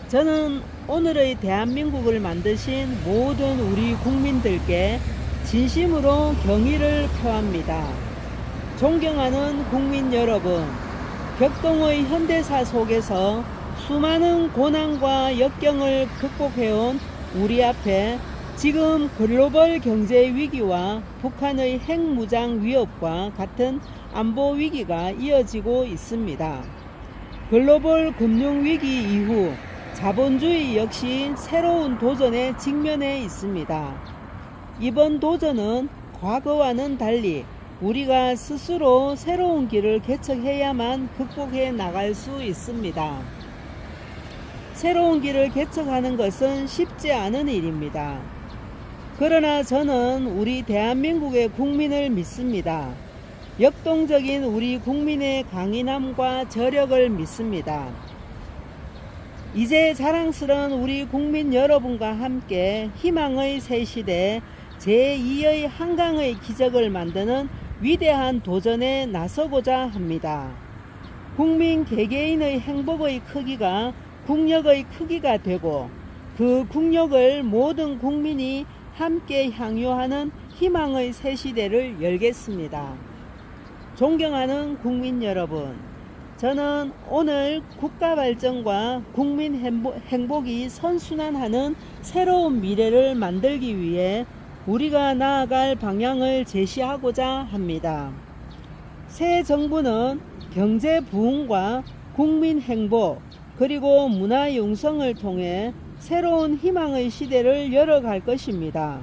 저는 오늘의 대한민국을 만드신 모든 우리 국민들께 진심으로 경의를 표합니다. 존경하는 국민 여러분, 격동의 현대사 속에서 수많은 고난과 역경을 극복해온 우리 앞에 지금 글로벌 경제 위기와 북한의 핵무장 위협과 같은 안보 위기가 이어지고 있습니다. 글로벌 금융 위기 이후 자본주의 역시 새로운 도전에 직면해 있습니다. 이번 도전은 과거와는 달리 우리가 스스로 새로운 길을 개척해야만 극복해 나갈 수 있습니다. 새로운 길을 개척하는 것은 쉽지 않은 일입니다. 그러나 저는 우리 대한민국의 국민을 믿습니다. 역동적인 우리 국민의 강인함과 저력을 믿습니다. 이제 자랑스러운 우리 국민 여러분과 함께 희망의 새 시대 제2의 한강의 기적을 만드는 위대한 도전에 나서고자 합니다. 국민 개개인의 행복의 크기가 국력의 크기가 되고 그 국력을 모든 국민이 함께 향유하는 희망의 새 시대를 열겠습니다. 존경하는 국민 여러분, 저는 오늘 국가 발전과 국민 행복이 선순환하는 새로운 미래를 만들기 위해 우리가 나아갈 방향을 제시하고자 합니다. 새 정부는 경제 부흥과 국민 행복 그리고 문화 융성을 통해 새로운 희망의 시대를 열어갈 것입니다.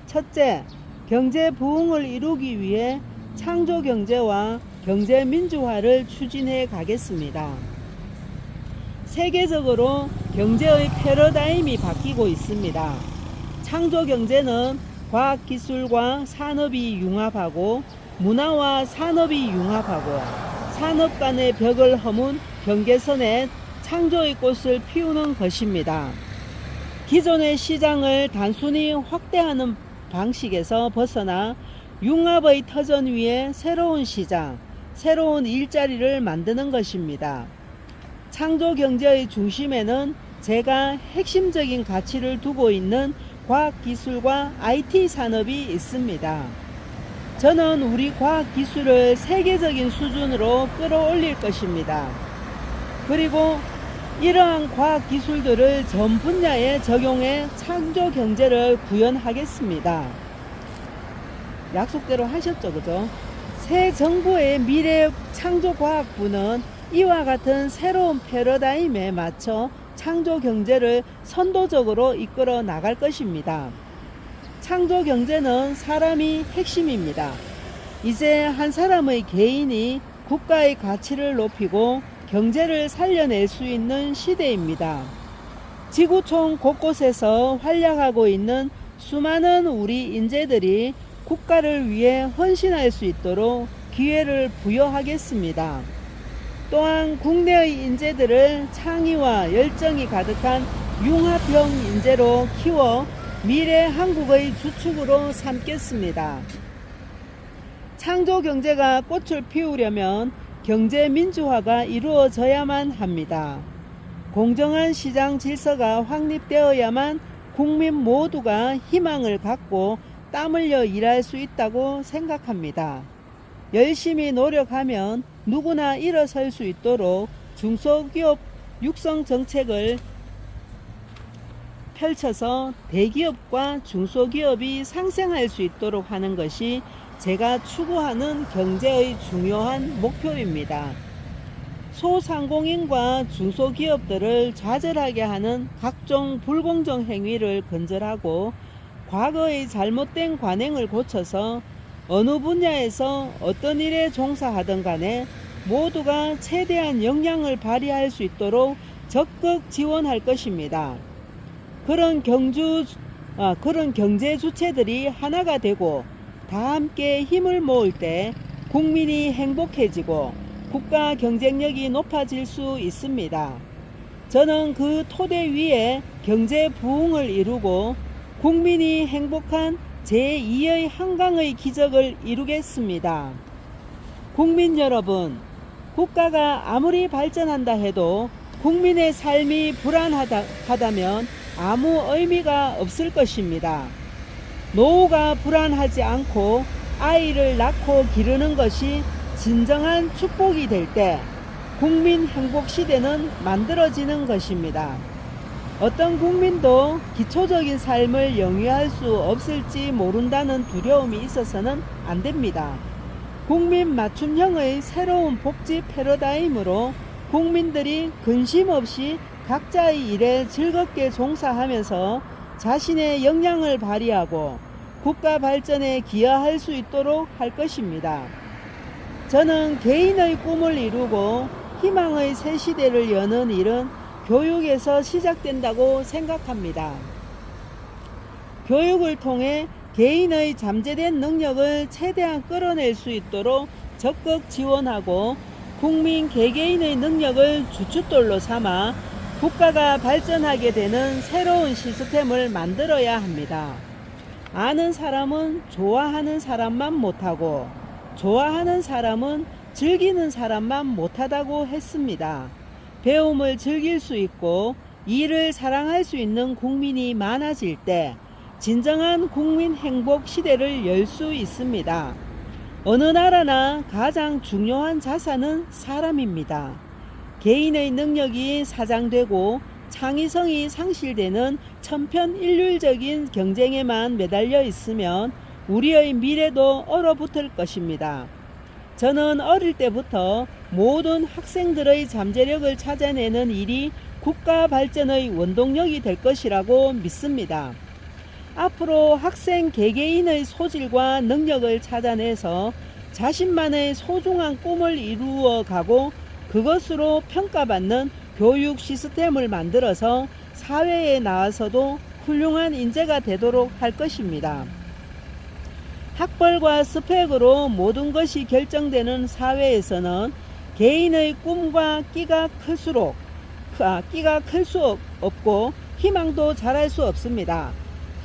첫째, 경제 부흥을 이루기 위해 창조 경제와 경제 민주화를 추진해 가겠습니다. 세계적으로 경제의 패러다임이 바뀌고 있습니다. 창조 경제는 과학기술과 산업이 융합하고 문화와 산업이 융합하고 산업 간의 벽을 허문 경계선에 창조의 꽃을 피우는 것입니다. 기존의 시장을 단순히 확대하는 방식에서 벗어나 융합의 터전 위에 새로운 시장, 새로운 일자리를 만드는 것입니다. 창조 경제의 중심에는 제가 핵심적인 가치를 두고 있는 과학기술과 IT 산업이 있습니다. 저는 우리 과학기술을 세계적인 수준으로 끌어올릴 것입니다. 그리고 이러한 과학기술들을 전 분야에 적용해 창조 경제를 구현하겠습니다. 약속대로 하셨죠, 그죠? 새 정부의 미래 창조과학부는 이와 같은 새로운 패러다임에 맞춰 창조 경제를 선도적으로 이끌어 나갈 것입니다. 창조 경제는 사람이 핵심입니다. 이제 한 사람의 개인이 국가의 가치를 높이고 경제를 살려낼 수 있는 시대입니다. 지구촌 곳곳에서 활약하고 있는 수많은 우리 인재들이 국가를 위해 헌신할 수 있도록 기회를 부여하겠습니다. 또한 국내의 인재들을 창의와 열정이 가득한 융합형 인재로 키워 미래 한국의 주축으로 삼겠습니다. 창조 경제가 꽃을 피우려면 경제 민주화가 이루어져야만 합니다. 공정한 시장 질서가 확립되어야만 국민 모두가 희망을 갖고 땀 흘려 일할 수 있다고 생각합니다. 열심히 노력하면 누구나 일어설 수 있도록 중소기업 육성 정책을 펼쳐서 대기업과 중소기업이 상생할 수 있도록 하는 것이 제가 추구하는 경제의 중요한 목표입니다. 소상공인과 중소기업들을 좌절하게 하는 각종 불공정 행위를 근절하고 과거의 잘못된 관행을 고쳐서 어느 분야에서 어떤 일에 종사하든 간에 모두가 최대한 역량을 발휘할 수 있도록 적극 지원할 것입니다. 그런 경제 주체들이 하나가 되고 다 함께 힘을 모을 때 국민이 행복해지고 국가 경쟁력이 높아질 수 있습니다. 저는 그 토대 위에 경제 부흥을 이루고 국민이 행복한 제2의 한강의 기적을 이루겠습니다. 국민 여러분, 국가가 아무리 발전한다 해도 국민의 삶이 불안하다면 아무 의미가 없을 것입니다. 노후가 불안하지 않고 아이를 낳고 기르는 것이 진정한 축복이 될 때 국민 행복 시대는 만들어지는 것입니다. 어떤 국민도 기초적인 삶을 영위할 수 없을지 모른다는 두려움이 있어서는 안 됩니다. 국민 맞춤형의 새로운 복지 패러다임으로 국민들이 근심 없이 각자의 일에 즐겁게 종사하면서 자신의 역량을 발휘하고 국가 발전에 기여할 수 있도록 할 것입니다. 저는 개인의 꿈을 이루고 희망의 새 시대를 여는 일은 교육에서 시작된다고 생각합니다. 교육을 통해 개인의 잠재된 능력을 최대한 끌어낼 수 있도록 적극 지원하고 국민 개개인의 능력을 주춧돌로 삼아 국가가 발전하게 되는 새로운 시스템을 만들어야 합니다. 아는 사람은 좋아하는 사람만 못하고 좋아하는 사람은 즐기는 사람만 못하다고 했습니다. 배움을 즐길 수 있고 일을 사랑할 수 있는 국민이 많아질 때 진정한 국민 행복 시대를 열 수 있습니다. 어느 나라나 가장 중요한 자산은 사람입니다. 개인의 능력이 사장되고 창의성이 상실되는 천편일률적인 경쟁에만 매달려 있으면 우리의 미래도 얼어붙을 것입니다. 저는 어릴 때부터 모든 학생들의 잠재력을 찾아내는 일이 국가 발전의 원동력이 될 것이라고 믿습니다. 앞으로 학생 개개인의 소질과 능력을 찾아내서 자신만의 소중한 꿈을 이루어가고 그것으로 평가받는 교육 시스템을 만들어서 사회에 나와서도 훌륭한 인재가 되도록 할 것입니다. 학벌과 스펙으로 모든 것이 결정되는 사회에서는 개인의 꿈과 끼가 클 수 없고 희망도 자랄 수 없습니다.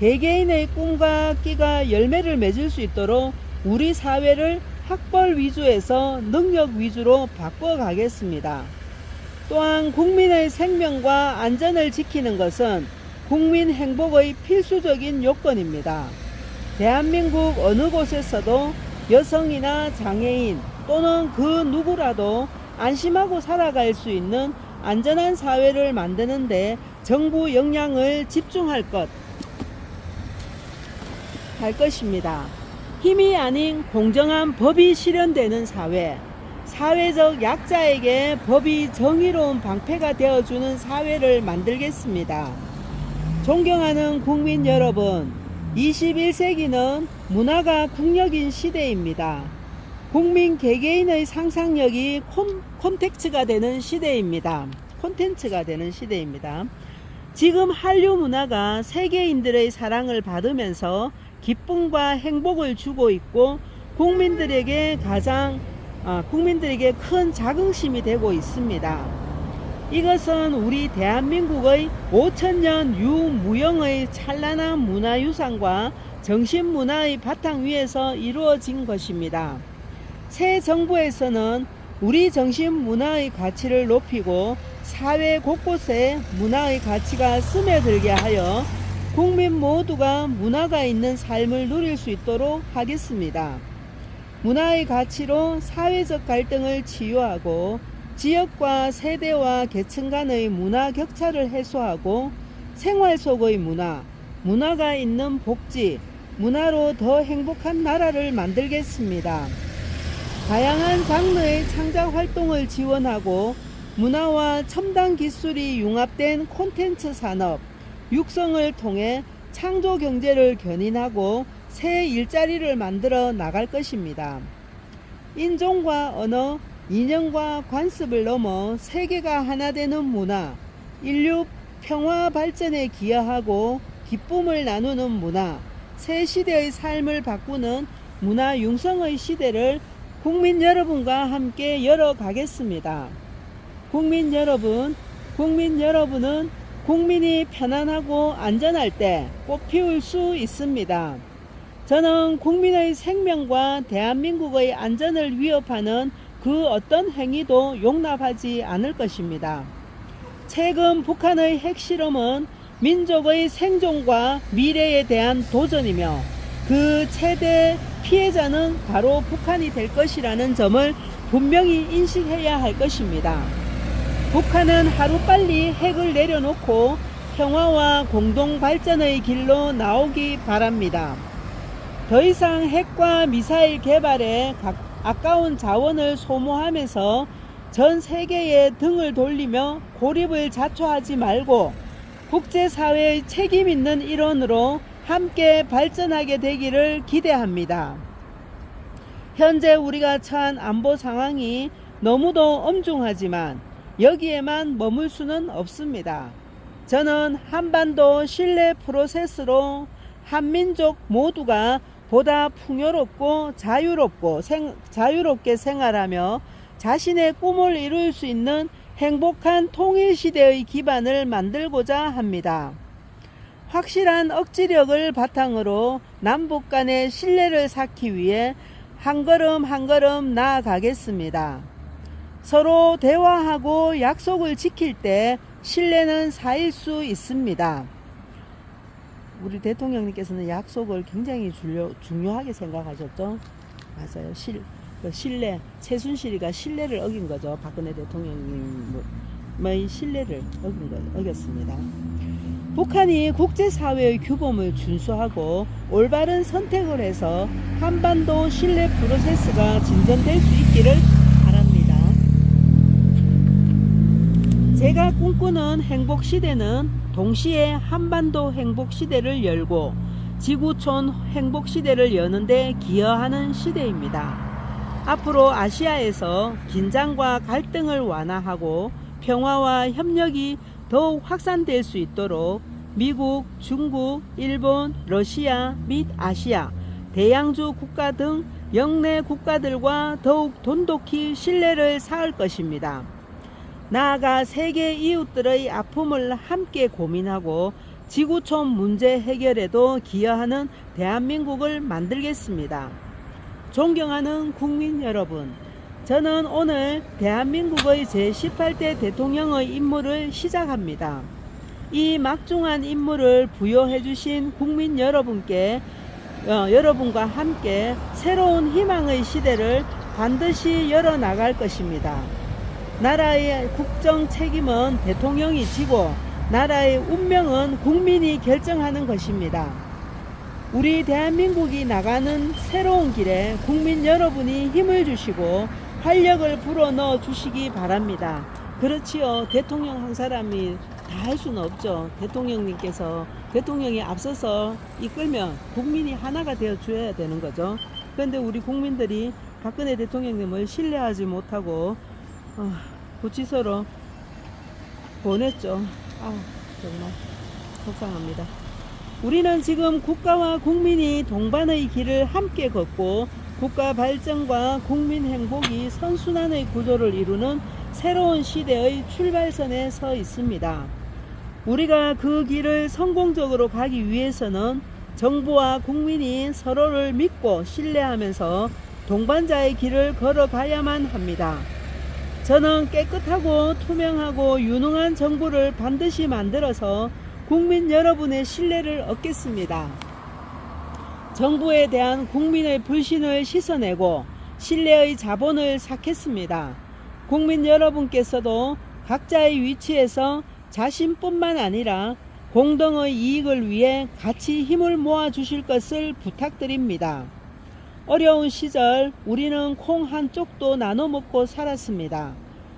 개개인의 꿈과 끼가 열매를 맺을 수 있도록 우리 사회를 학벌 위주에서 능력 위주로 바꿔가겠습니다. 또한 국민의 생명과 안전을 지키는 것은 국민 행복의 필수적인 요건입니다. 대한민국 어느 곳에서도 여성이나 장애인 또는 그 누구라도 안심하고 살아갈 수 있는 안전한 사회를 만드는데 정부 역량을 집중할 것입니다. 힘이 아닌 공정한 법이 실현되는 사회, 사회적 약자에게 법이 정의로운 방패가 되어주는 사회를 만들겠습니다. 존경하는 국민 여러분, 21세기는 문화가 국력인 시대입니다. 국민 개개인의 상상력이 콘텐츠가 되는 시대입니다. 지금 한류 문화가 세계인들의 사랑을 받으면서 기쁨과 행복을 주고 있고 국민들에게 큰 자긍심이 되고 있습니다. 이것은 우리 대한민국의 5천년 유무형의 찬란한 문화유산과 정신문화의 바탕 위에서 이루어진 것입니다. 새 정부에서는 우리 정신문화의 가치를 높이고 사회 곳곳에 문화의 가치가 스며들게 하여 국민 모두가 문화가 있는 삶을 누릴 수 있도록 하겠습니다. 문화의 가치로 사회적 갈등을 치유하고 지역과 세대와 계층 간의 문화 격차를 해소하고 생활 속의 문화가 있는 복지, 문화로 더 행복한 나라를 만들겠습니다. 다양한 장르의 창작 활동을 지원하고 문화와 첨단 기술이 융합된 콘텐츠 산업, 육성을 통해 창조 경제를 견인하고 새 일자리를 만들어 나갈 것입니다. 인종과 언어, 인연과 관습을 넘어 세계가 하나 되는 문화, 인류 평화 발전에 기여하고 기쁨을 나누는 문화, 새 시대의 삶을 바꾸는 문화 융성의 시대를 국민 여러분과 함께 열어가겠습니다. 국민 여러분은 국민이 편안하고 안전할 때 꽃피울 수 있습니다. 저는 국민의 생명과 대한민국의 안전을 위협하는 그 어떤 행위도 용납하지 않을 것입니다. 최근 북한의 핵실험은 민족의 생존과 미래에 대한 도전이며 그 최대 피해자는 바로 북한이 될 것이라는 점을 분명히 인식해야 할 것입니다. 북한은 하루빨리 핵을 내려놓고 평화와 공동 발전의 길로 나오기 바랍니다. 더 이상 핵과 미사일 개발에 아까운 자원을 소모하면서 전 세계에 등을 돌리며 고립을 자초하지 말고 국제사회의 책임 있는 일원으로 함께 발전하게 되기를 기대합니다. 현재 우리가 처한 안보 상황이 너무도 엄중하지만 여기에만 머물 수는 없습니다. 저는 한반도 신뢰 프로세스로 한민족 모두가 보다 풍요롭고 자유롭게 생활하며 자신의 꿈을 이룰 수 있는 행복한 통일시대의 기반을 만들고자 합니다. 확실한 억지력을 바탕으로 남북 간의 신뢰를 쌓기 위해 한 걸음 한 걸음 나아가겠습니다. 서로 대화하고 약속을 지킬 때 신뢰는 쌓일 수 있습니다. 우리 대통령님께서는 약속을 굉장히 중요하게 생각하셨죠? 맞아요. 신뢰, 최순실이가 신뢰를 어긴 거죠. 박근혜 대통령님의 신뢰를 어겼습니다. 북한이 국제사회의 규범을 준수하고 올바른 선택을 해서 한반도 신뢰 프로세스가 진전될 수 있기를 바랍니다. 제가 꿈꾸는 행복시대는 동시에 한반도 행복시대를 열고 지구촌 행복시대를 여는데 기여하는 시대입니다. 앞으로 아시아에서 긴장과 갈등을 완화하고 평화와 협력이 더욱 확산될 수 있도록 미국, 중국, 일본, 러시아 및 아시아, 대양주 국가 등 영내 국가들과 더욱 돈독히 신뢰를 쌓을 것입니다. 나아가 세계 이웃들의 아픔을 함께 고민하고 지구촌 문제 해결에도 기여하는 대한민국을 만들겠습니다. 존경하는 국민 여러분, 저는 오늘 대한민국의 제18대 대통령의 임무를 시작합니다. 이 막중한 임무를 부여해 주신 국민 여러분께 여러분과 함께 새로운 희망의 시대를 반드시 열어나갈 것입니다. 나라의 국정 책임은 대통령이 지고 나라의 운명은 국민이 결정하는 것입니다. 우리 대한민국이 나가는 새로운 길에 국민 여러분이 힘을 주시고 활력을 불어넣어 주시기 바랍니다. 그렇지요. 대통령 한 사람이 다 할 수는 없죠. 대통령이 앞서서 이끌면 국민이 하나가 되어 줘야 되는 거죠. 그런데 우리 국민들이 박근혜 대통령님을 신뢰하지 못하고 구치소로 보냈죠. 정말 속상합니다. 우리는 지금 국가와 국민이 동반의 길을 함께 걷고 국가 발전과 국민 행복이 선순환의 구조를 이루는 새로운 시대의 출발선에 서 있습니다. 우리가 그 길을 성공적으로 가기 위해서는 정부와 국민이 서로를 믿고 신뢰하면서 동반자의 길을 걸어가야만 합니다. 저는 깨끗하고 투명하고 유능한 정부를 반드시 만들어서 국민 여러분의 신뢰를 얻겠습니다. 정부에 대한 국민의 불신을 씻어내고 신뢰의 자본을 쌓겠습니다. 국민 여러분께서도 각자의 위치에서 자신뿐만 아니라 공동의 이익을 위해 같이 힘을 모아 주실 것을 부탁드립니다. 어려운 시절 우리는 콩 한 쪽도 나눠 먹고 살았습니다.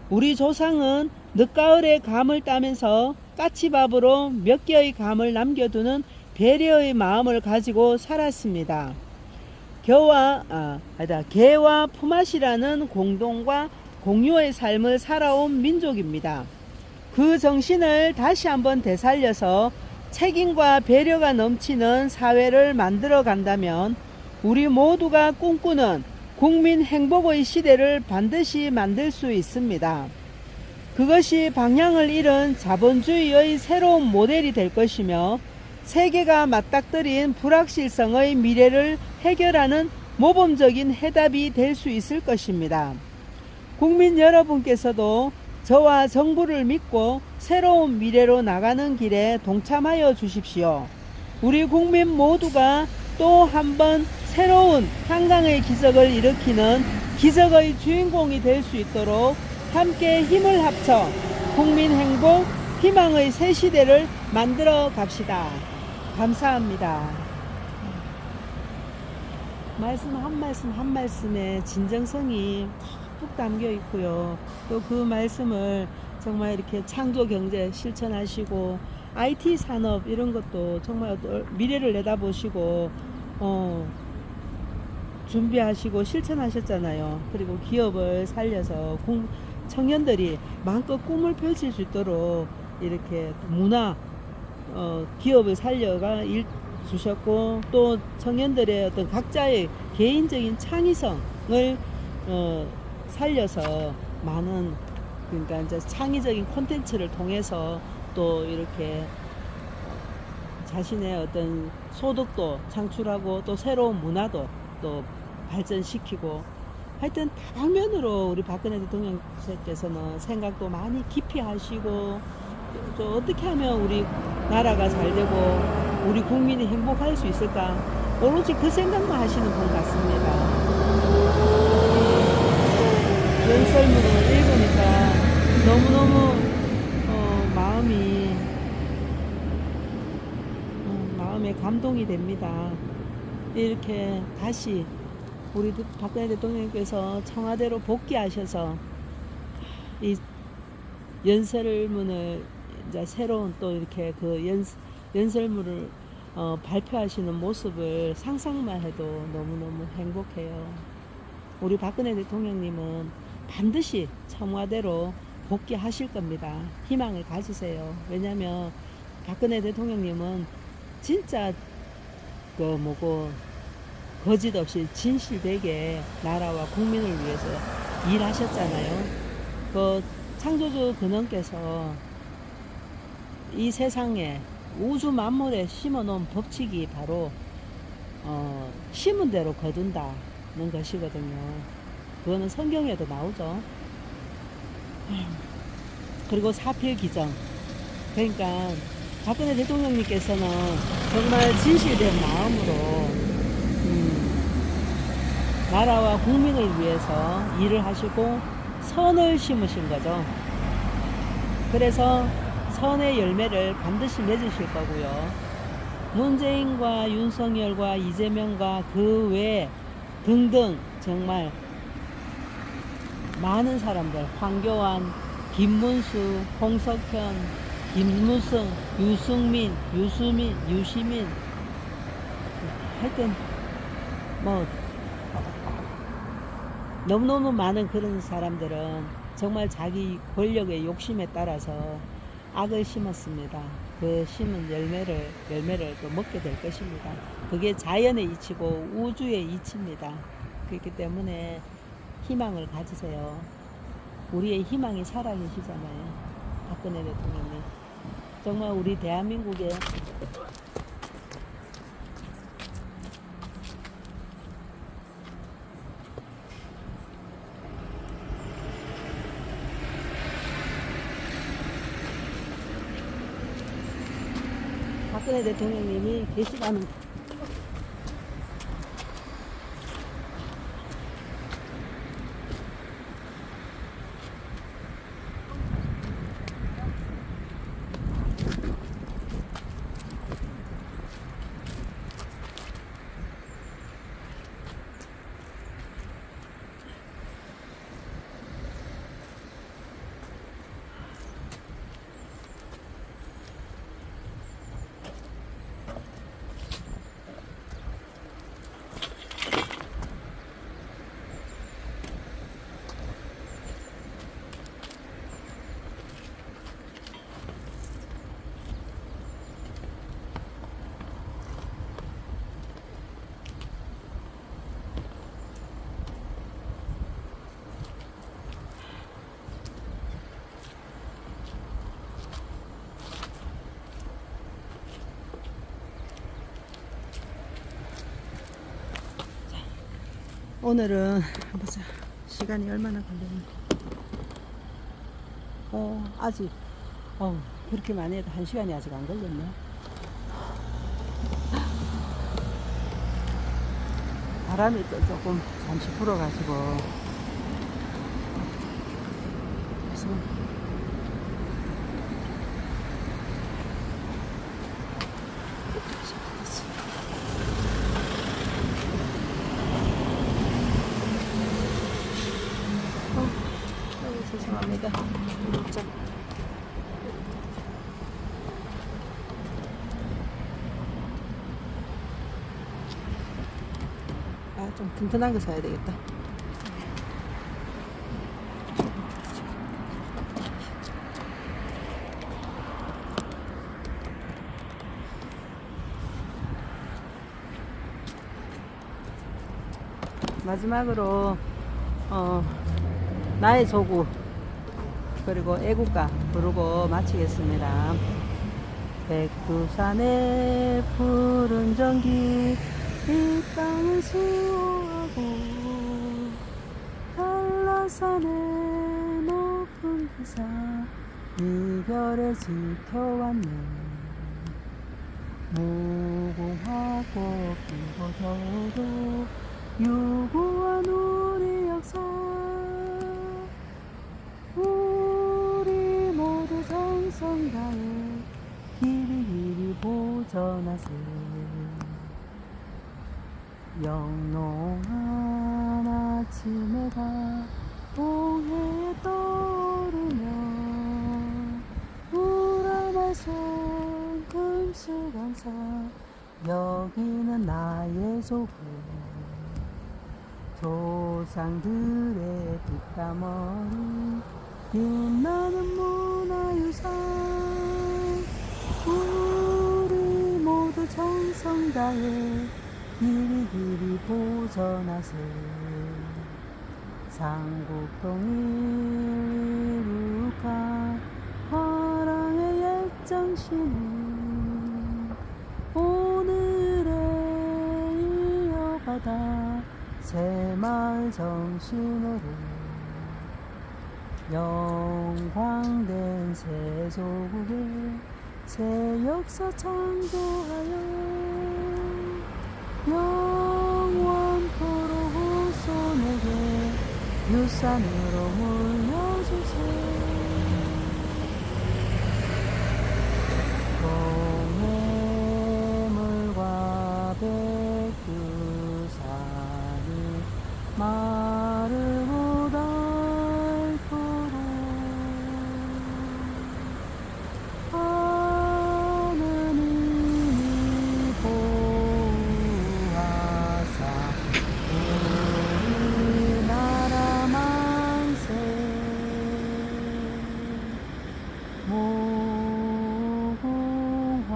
우리 조상은 늦가을에 감을 따면서 까치밥으로 몇 개의 감을 남겨두는 배려의 마음을 가지고 살았습니다. 개와 품앗이라는 공동과 공유의 삶을 살아온 민족입니다. 그 정신을 다시 한번 되살려서 책임과 배려가 넘치는 사회를 만들어 간다면 우리 모두가 꿈꾸는 국민 행복의 시대를 반드시 만들 수 있습니다. 그것이 방향을 잃은 자본주의의 새로운 모델이 될 것이며 세계가 맞닥뜨린 불확실성의 미래를 해결하는 모범적인 해답이 될 수 있을 것입니다. 국민 여러분께서도 저와 정부를 믿고 새로운 미래로 나가는 길에 동참하여 주십시오. 우리 국민 모두가 또 한 번 새로운 한강의 기적을 일으키는 기적의 주인공이 될 수 있도록 함께 힘을 합쳐 국민 행복, 희망의 새 시대를 만들어 갑시다. 감사합니다. 말씀 한 말씀에 진정성이 푹 담겨 있고요. 또 그 말씀을 정말 이렇게 창조 경제 실천하시고 IT 산업 이런 것도 정말 미래를 내다보시고 준비하시고 실천하셨잖아요. 그리고 기업을 살려서 청년들이 마음껏 꿈을 펼칠 수 있도록 이렇게 문화 기업을 살려가 주셨고 또 청년들의 어떤 각자의 개인적인 창의성을 살려서 많은 그러니까 이제 창의적인 콘텐츠를 통해서 또 이렇게 자신의 어떤 소득도 창출하고 또 새로운 문화도 또 발전시키고 하여튼 다방면으로 우리 박근혜 대통령께서는 생각도 많이 깊이 하시고 저 어떻게 하면 우리 나라가 잘 되고 우리 국민이 행복할 수 있을까 오로지 그 생각만 하시는 분 같습니다. 연설문을 읽으니까 너무너무 마음에 감동이 됩니다. 이렇게 다시 우리 박근혜 대통령께서 청와대로 복귀하셔서 이 연설문을 이제 새로운 또 이렇게 그 연설문을 발표하시는 모습을 상상만 해도 너무너무 행복해요. 우리 박근혜 대통령님은 반드시 청와대로 복귀하실 겁니다. 희망을 가지세요. 왜냐면 박근혜 대통령님은 진짜 거짓 없이 진실되게 나라와 국민을 위해서 일하셨잖아요. 그 창조주 근원께서 이 세상에 우주 만물에 심어놓은 법칙이 바로 심은 대로 거둔다는 것이거든요. 그거는 성경에도 나오죠. 그리고 사필기정. 그러니까 박근혜 대통령님께서는 정말 진실된 마음으로 나라와 국민을 위해서 일을 하시고 선을 심으신 거죠. 그래서 선의 열매를 반드시 맺으실 거고요. 문재인과 윤석열과 이재명과 그 외 등등 정말 많은 사람들, 황교안, 김문수, 홍석현, 김무성, 유승민, 유시민 하여튼 너무너무 많은 그런 사람들은 정말 자기 권력의 욕심에 따라서 악을 심었습니다. 그 심은 열매를 또 먹게 될 것입니다. 그게 자연의 이치고 우주의 이치입니다. 그렇기 때문에 희망을 가지세요. 우리의 희망이 살아계시잖아요. 박근혜 대통령님. 정말 우리 대한민국의 박근혜 대통령님이 계시다는 오늘은 보자 시간이 얼마나 걸렸나 아직 그렇게 많이 해도 1시간이 아직 안 걸렸네. 바람이 또 조금 잠시 불어가지고 그래서 죄송합니다. 진짜. 좀 튼튼한 거 사야 되겠다. 마지막으로 나의 조국 그리고 애국가 부르고 마치겠습니다. 백두산의 푸른 전기 이 땅은 수호하고 한라산의 높은 기사 이결을 지켜왔네. 무궁화꽃 피고 저도 유구한 우리 역사 우리 모두 정성 다해 길이 보전하세. 영롱한 아침 해가 동해에 떠오르며 우라마손 금수강사 여기는 나의 조국 조상들의 뒷담화리 빛나는 문화유산 우리 모두 정성 다해 길이 보전하세. 삼국동 이룩한 화랑의 옛 정신을 오늘에 이어받아 새마을 정신으로 영광된 새 조국의 새 역사 창조하여 영원토록 후손에게 유산으로 물려주세. 동해물과 백두산이 마르고 닳도록 하느님이 보호하사 우리나라 만세. 무궁화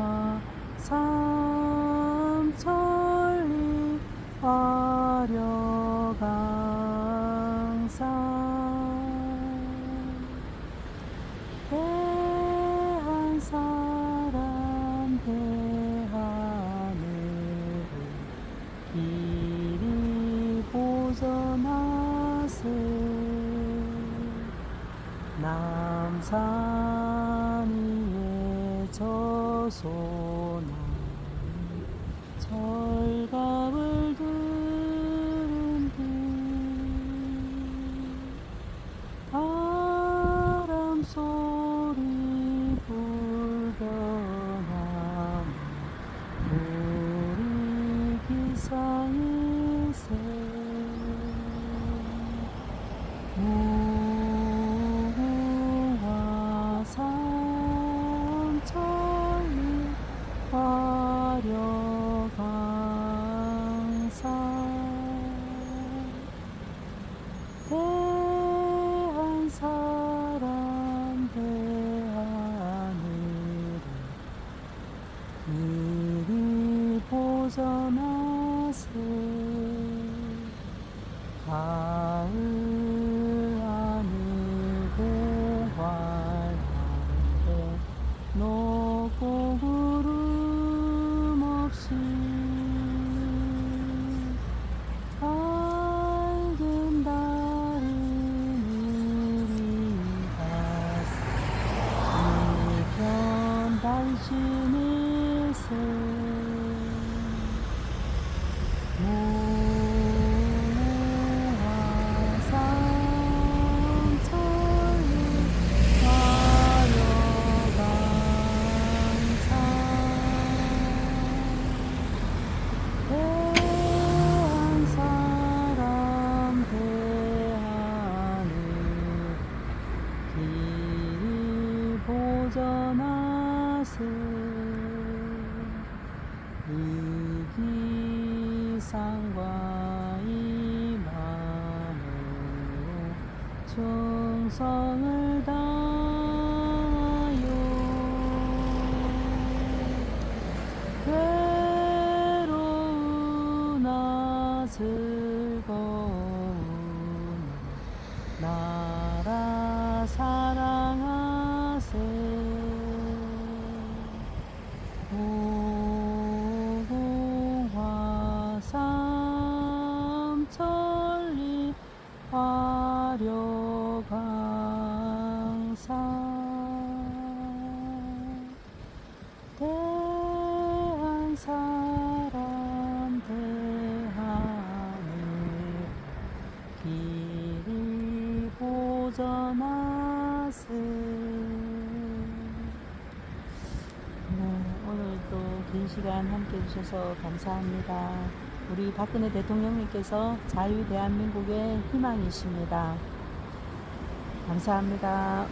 삼천리 화려강산 대한사람 대하늘을 길이 보전하세. 남산 위에 저소나무 철갑을 들은 뒤 바람 소리 불겨나무 우리 기상일세. 무궁화 삼천리 화려강산 대한사람 대하늘을 길이 보전하세. 가을 하늘 공활한데 높고 구름 없이 밝은 달은 우리 가슴 이편 당신일세. 무궁화 삼천리 화려강산 대한사람 대하늘 길이 보전하세. 이기상과 이만으로 충성을 다하여 괴로우나 즐거운 나라 사랑하세. 무궁화 도전하세. 네, 오늘도 긴 시간 함께 해주셔서 감사합니다. 우리 박근혜 대통령님께서 자유 대한민국의 희망이십니다. 감사합니다.